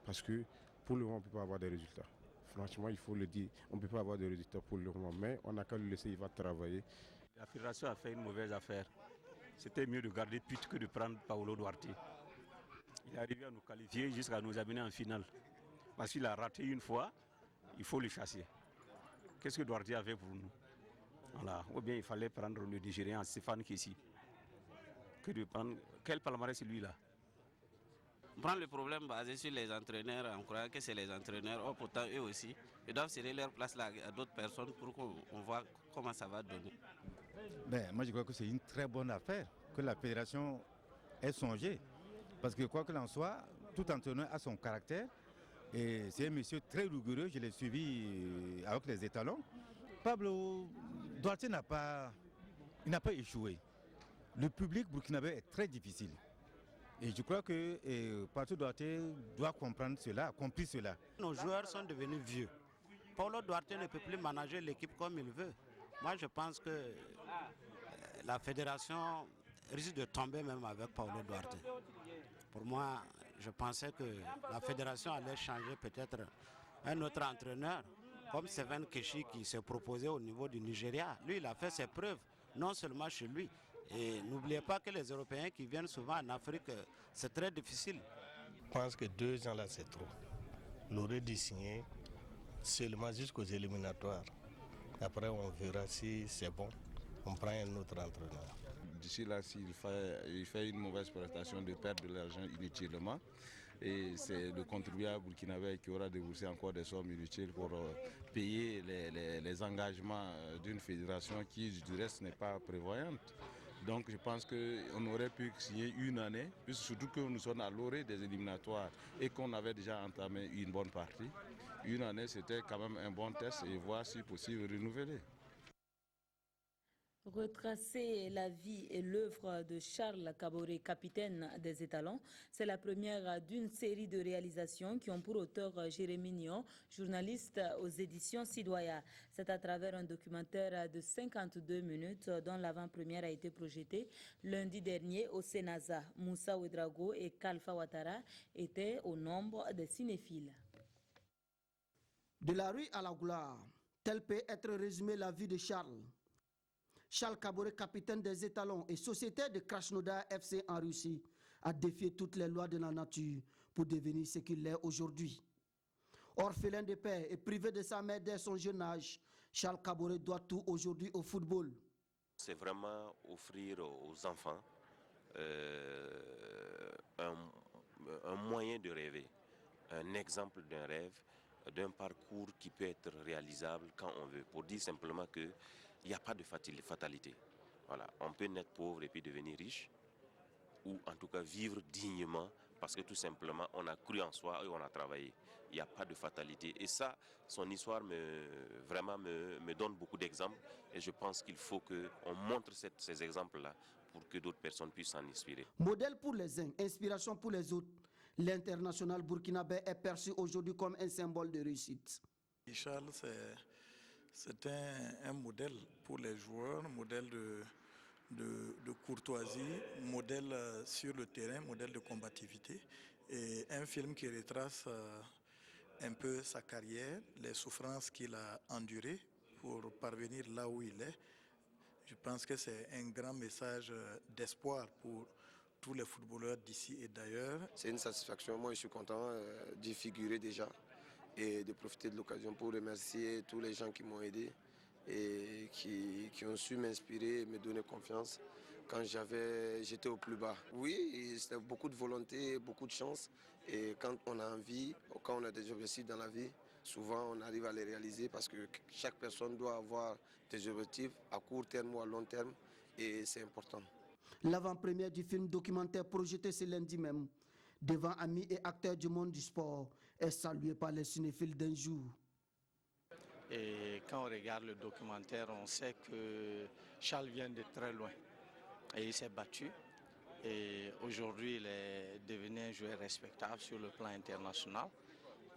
parce que pour le moment on ne peut pas avoir des résultats. Franchement, il faut le dire, on ne peut pas avoir de résultats pour le moment, mais on n'a qu'à le laisser, il va travailler. La fédération a fait une mauvaise affaire. C'était mieux de garder Pute que de prendre Paolo Duarte. Il est arrivé à nous qualifier jusqu'à nous amener en finale. Parce qu'il a raté une fois, il faut le chasser. Qu'est-ce que Duarte a fait pour nous? Voilà. Ou bien il fallait prendre le Nigérien Stéphane Kessi. Que de prendre... Quel palmarès c'est lui-là? On prend le problème basé sur les entraîneurs en croyant que c'est les entraîneurs. Or, pourtant, eux aussi, ils doivent céder leur place là à d'autres personnes pour qu'on voit comment ça va donner. Moi, je crois que c'est une très bonne affaire que la fédération ait songé. Parce que quoi qu'il en soit, tout entraîneur a son caractère. Et c'est un monsieur très rigoureux, je l'ai suivi avec les étalons. Pablo Duarte n'a pas échoué. Le public burkinabé est très difficile. Et je crois que Paolo Duarte doit comprendre cela, a compris cela. Nos joueurs sont devenus vieux. Paolo Duarte ne peut plus manager l'équipe comme il veut. Moi, je pense que la fédération risque de tomber même avec Paolo Duarte. Pour moi, je pensais que la fédération allait changer peut-être un autre entraîneur, comme Seven Keshi qui s'est proposé au niveau du Nigeria. Lui, il a fait ses preuves, non seulement chez lui. Et n'oubliez pas que les Européens qui viennent souvent en Afrique, c'est très difficile. Je pense que 2 ans là, c'est trop. On aurait dû signer seulement jusqu'aux éliminatoires. Après, on verra si c'est bon. On prend un autre entraîneur. D'ici là, s'il fait une mauvaise prestation, de perdre de l'argent inutilement. Et c'est le contribuable burkinabé qui aura déboursé encore des sommes inutiles pour payer les engagements d'une fédération qui, du reste, n'est pas prévoyante. Donc je pense qu'on aurait pu signer une année, surtout que nous sommes à l'orée des éliminatoires et qu'on avait déjà entamé une bonne partie. Une année, c'était quand même un bon test et voir si possible renouveler. Retracer la vie et l'œuvre de Charles Kaboré, capitaine des étalons, c'est la première d'une série de réalisations qui ont pour auteur Jérémy Nion, journaliste aux éditions Sidoya. C'est à travers un documentaire de 52 minutes dont l'avant-première a été projetée lundi dernier au Sénasa. Moussa Ouedraogo et Kalfa Ouattara étaient au nombre des cinéphiles. De la rue à la gloire, tel peut être résumé la vie de Charles. Charles Kaboré, capitaine des étalons et sociétaire de Krasnodar FC en Russie, a défié toutes les lois de la nature pour devenir ce qu'il est aujourd'hui. Orphelin de père et privé de sa mère dès son jeune âge, Charles Kaboré doit tout aujourd'hui au football. C'est vraiment offrir aux enfants un moyen de rêver, un exemple d'un rêve, d'un parcours qui peut être réalisable quand on veut, pour dire simplement que il n'y a pas de fatalité. Voilà. On peut naître pauvre et puis devenir riche, ou en tout cas vivre dignement, parce que tout simplement on a cru en soi et on a travaillé. Il n'y a pas de fatalité. Et ça, son histoire me donne beaucoup d'exemples. Et je pense qu'il faut qu'on montre ces exemples-là pour que d'autres personnes puissent s'en inspirer. Modèle pour les uns, inspiration pour les autres, l'international burkinabé est perçu aujourd'hui comme un symbole de réussite. Charles, c'est un modèle pour les joueurs, un modèle de courtoisie, modèle sur le terrain, modèle de combativité. Et un film qui retrace un peu sa carrière, les souffrances qu'il a endurées pour parvenir là où il est. Je pense que c'est un grand message d'espoir pour tous les footballeurs d'ici et d'ailleurs. C'est une satisfaction, moi je suis content d'y figurer déjà et de profiter de l'occasion pour remercier tous les gens qui m'ont aidé et qui ont su m'inspirer et me donner confiance quand j'étais au plus bas. Oui, c'était beaucoup de volonté, beaucoup de chance et quand on a envie, quand on a des objectifs dans la vie, souvent on arrive à les réaliser parce que chaque personne doit avoir des objectifs à court terme ou à long terme et c'est important. L'avant-première du film documentaire projeté ce lundi même, devant amis et acteurs du monde du sport, est salué par les cinéphiles d'un jour. Et quand on regarde le documentaire, on sait que Charles vient de très loin. Et il s'est battu. Et aujourd'hui, il est devenu un joueur respectable sur le plan international.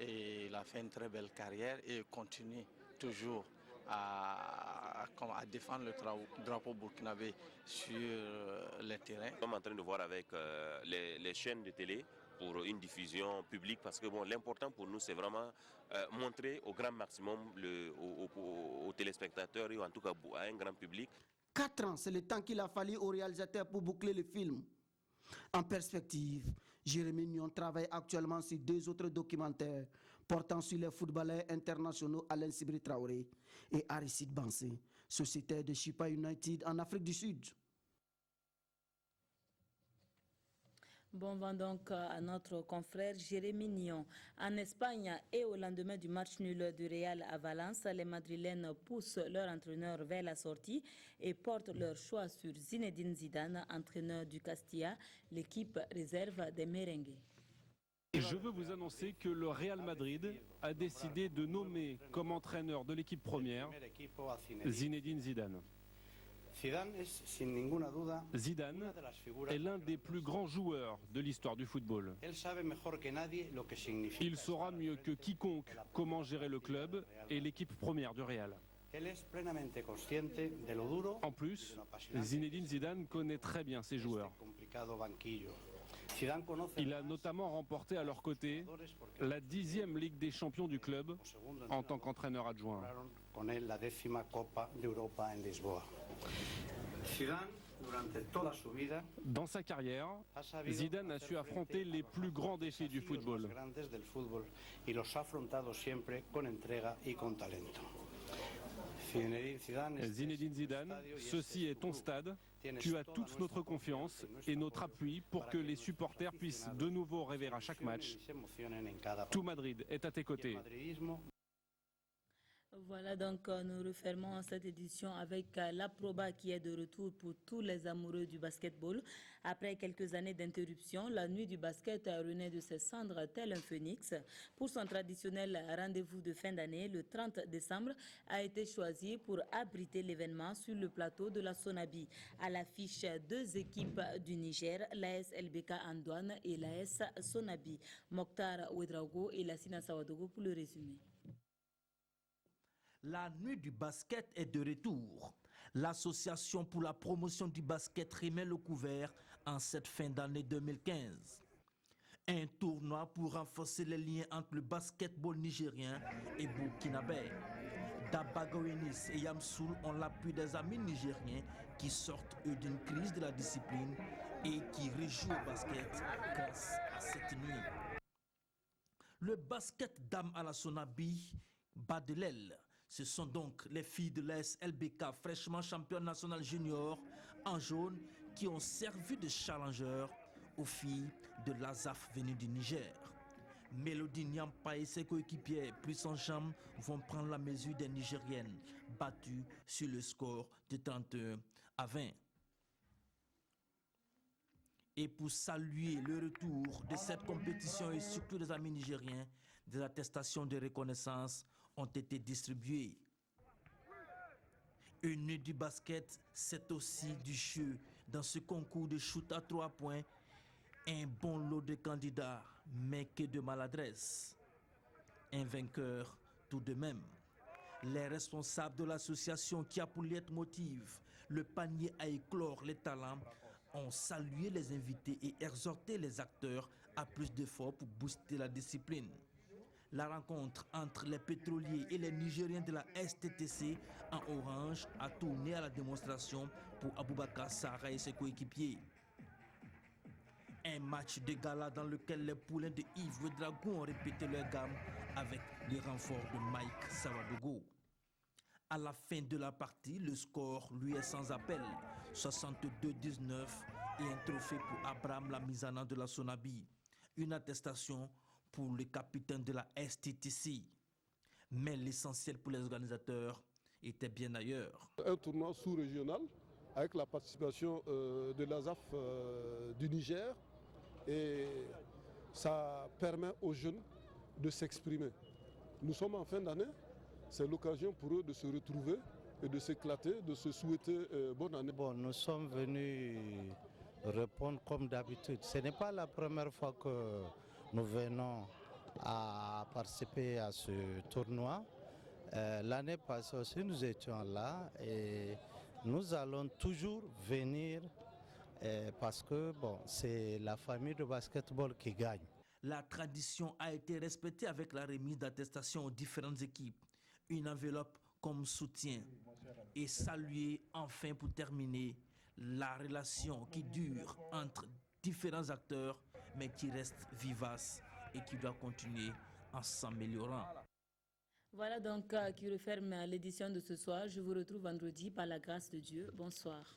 Et il a fait une très belle carrière et continue toujours à défendre le drapeau burkinabé sur les terrains. Nous sommes en train de voir avec les chaînes de télé pour une diffusion publique, parce que bon, l'important pour nous, c'est vraiment montrer au grand maximum aux téléspectateurs et en tout cas à un grand public. 4 ans, c'est le temps qu'il a fallu au réalisateur pour boucler le film. En perspective, Jérémy Nyon travaille actuellement sur 2 autres documentaires portant sur les footballeurs internationaux Alain Sibri Traoré et Aristide Bansé, sociétaire de Chippa United en Afrique du Sud. Bon vent donc à notre confrère Jérémy Nyon. En Espagne et au lendemain du match nul du Real à Valence, les Madrilènes poussent leur entraîneur vers la sortie et portent leur choix sur Zinedine Zidane, entraîneur du Castilla, l'équipe réserve des Merengues. Je veux vous annoncer que le Real Madrid a décidé de nommer comme entraîneur de l'équipe première Zinedine Zidane. Zidane est l'un des plus grands joueurs de l'histoire du football. Il saura mieux que quiconque comment gérer le club et l'équipe première du Real. En plus, Zinedine Zidane connaît très bien ses joueurs. Il a notamment remporté à leur côté la 10e Ligue des Champions du club en tant qu'entraîneur adjoint. Dans sa carrière, Zidane a su affronter les plus grands défis du football. Zinedine Zidane, ceci est ton stade. Tu as toute notre confiance et notre appui pour que les supporters puissent de nouveau rêver à chaque match. Tout Madrid est à tes côtés. Voilà donc nous refermons cette édition avec l'Aproba qui est de retour pour tous les amoureux du basketball. Après quelques années d'interruption, la nuit du basket renaît de ses cendres tel un phénix. Pour son traditionnel rendez-vous de fin d'année, le 30 décembre a été choisi pour abriter l'événement sur le plateau de la Sonabi. À l'affiche 2 équipes du Niger, l'AS LBK Andoine et l'AS Sonabi. Mokhtar Ouedraogo et Lassina Sawadogo pour le résumé. La nuit du basket est de retour. L'association pour la promotion du basket remet le couvert en cette fin d'année 2015. Un tournoi pour renforcer les liens entre le basketball nigérien et burkinabé. Dabagoinis et Yamsoul ont l'appui des amis nigériens qui sortent eux d'une crise de la discipline et qui rejouent au basket grâce à cette nuit. Le basket dame à la Sonabi bat de l'aile. Ce sont donc les filles de l'AS LBK, fraîchement championne nationale junior, en jaune, qui ont servi de challenger aux filles de l'ASAF venues du Niger. Mélodie Nyampa et ses coéquipiers, plus en jambes, vont prendre la mesure des Nigériennes, battues sur le score de 31-20. Et pour saluer le retour de cette compétition et surtout des amis nigériens, des attestations de reconnaissance ont été distribués. Une nuit du basket, c'est aussi du jeu. Dans ce concours de shoot à 3 points, un bon lot de candidats, mais que de maladresse. Un vainqueur tout de même. Les responsables de l'association qui a pour leitmotiv le panier à éclore les talents ont salué les invités et exhorté les acteurs à plus d'efforts pour booster la discipline. La rencontre entre les pétroliers et les Nigériens de la STTC en orange a tourné à la démonstration pour Aboubakar Sarra et ses coéquipiers. Un match de gala dans lequel les poulains de Yves Le Dragon ont répété leur gamme avec les renforts de Mike Sawadogo. À la fin de la partie, le score lui est sans appel, 62-19 et un trophée pour Abraham Lamizana de la Sonabi. Une attestation pour le capitaine de la STTC. Mais l'essentiel pour les organisateurs était bien ailleurs. Un tournoi sous-régional avec la participation de l'ASAF du Niger et ça permet aux jeunes de s'exprimer. Nous sommes en fin d'année, c'est l'occasion pour eux de se retrouver et de s'éclater, de se souhaiter bonne année. Bon, nous sommes venus répondre comme d'habitude. Ce n'est pas la première fois que nous venons à participer à ce tournoi. L'année passée aussi, nous étions là et nous allons toujours venir parce que bon, c'est la famille de basketball qui gagne. La tradition a été respectée avec la remise d'attestations aux différentes équipes, une enveloppe comme soutien et saluer enfin pour terminer la relation qui dure entre différents acteurs mais qui reste vivace et qui doit continuer en s'améliorant. Voilà donc qui referme l'édition de ce soir. Je vous retrouve vendredi par la grâce de Dieu. Bonsoir.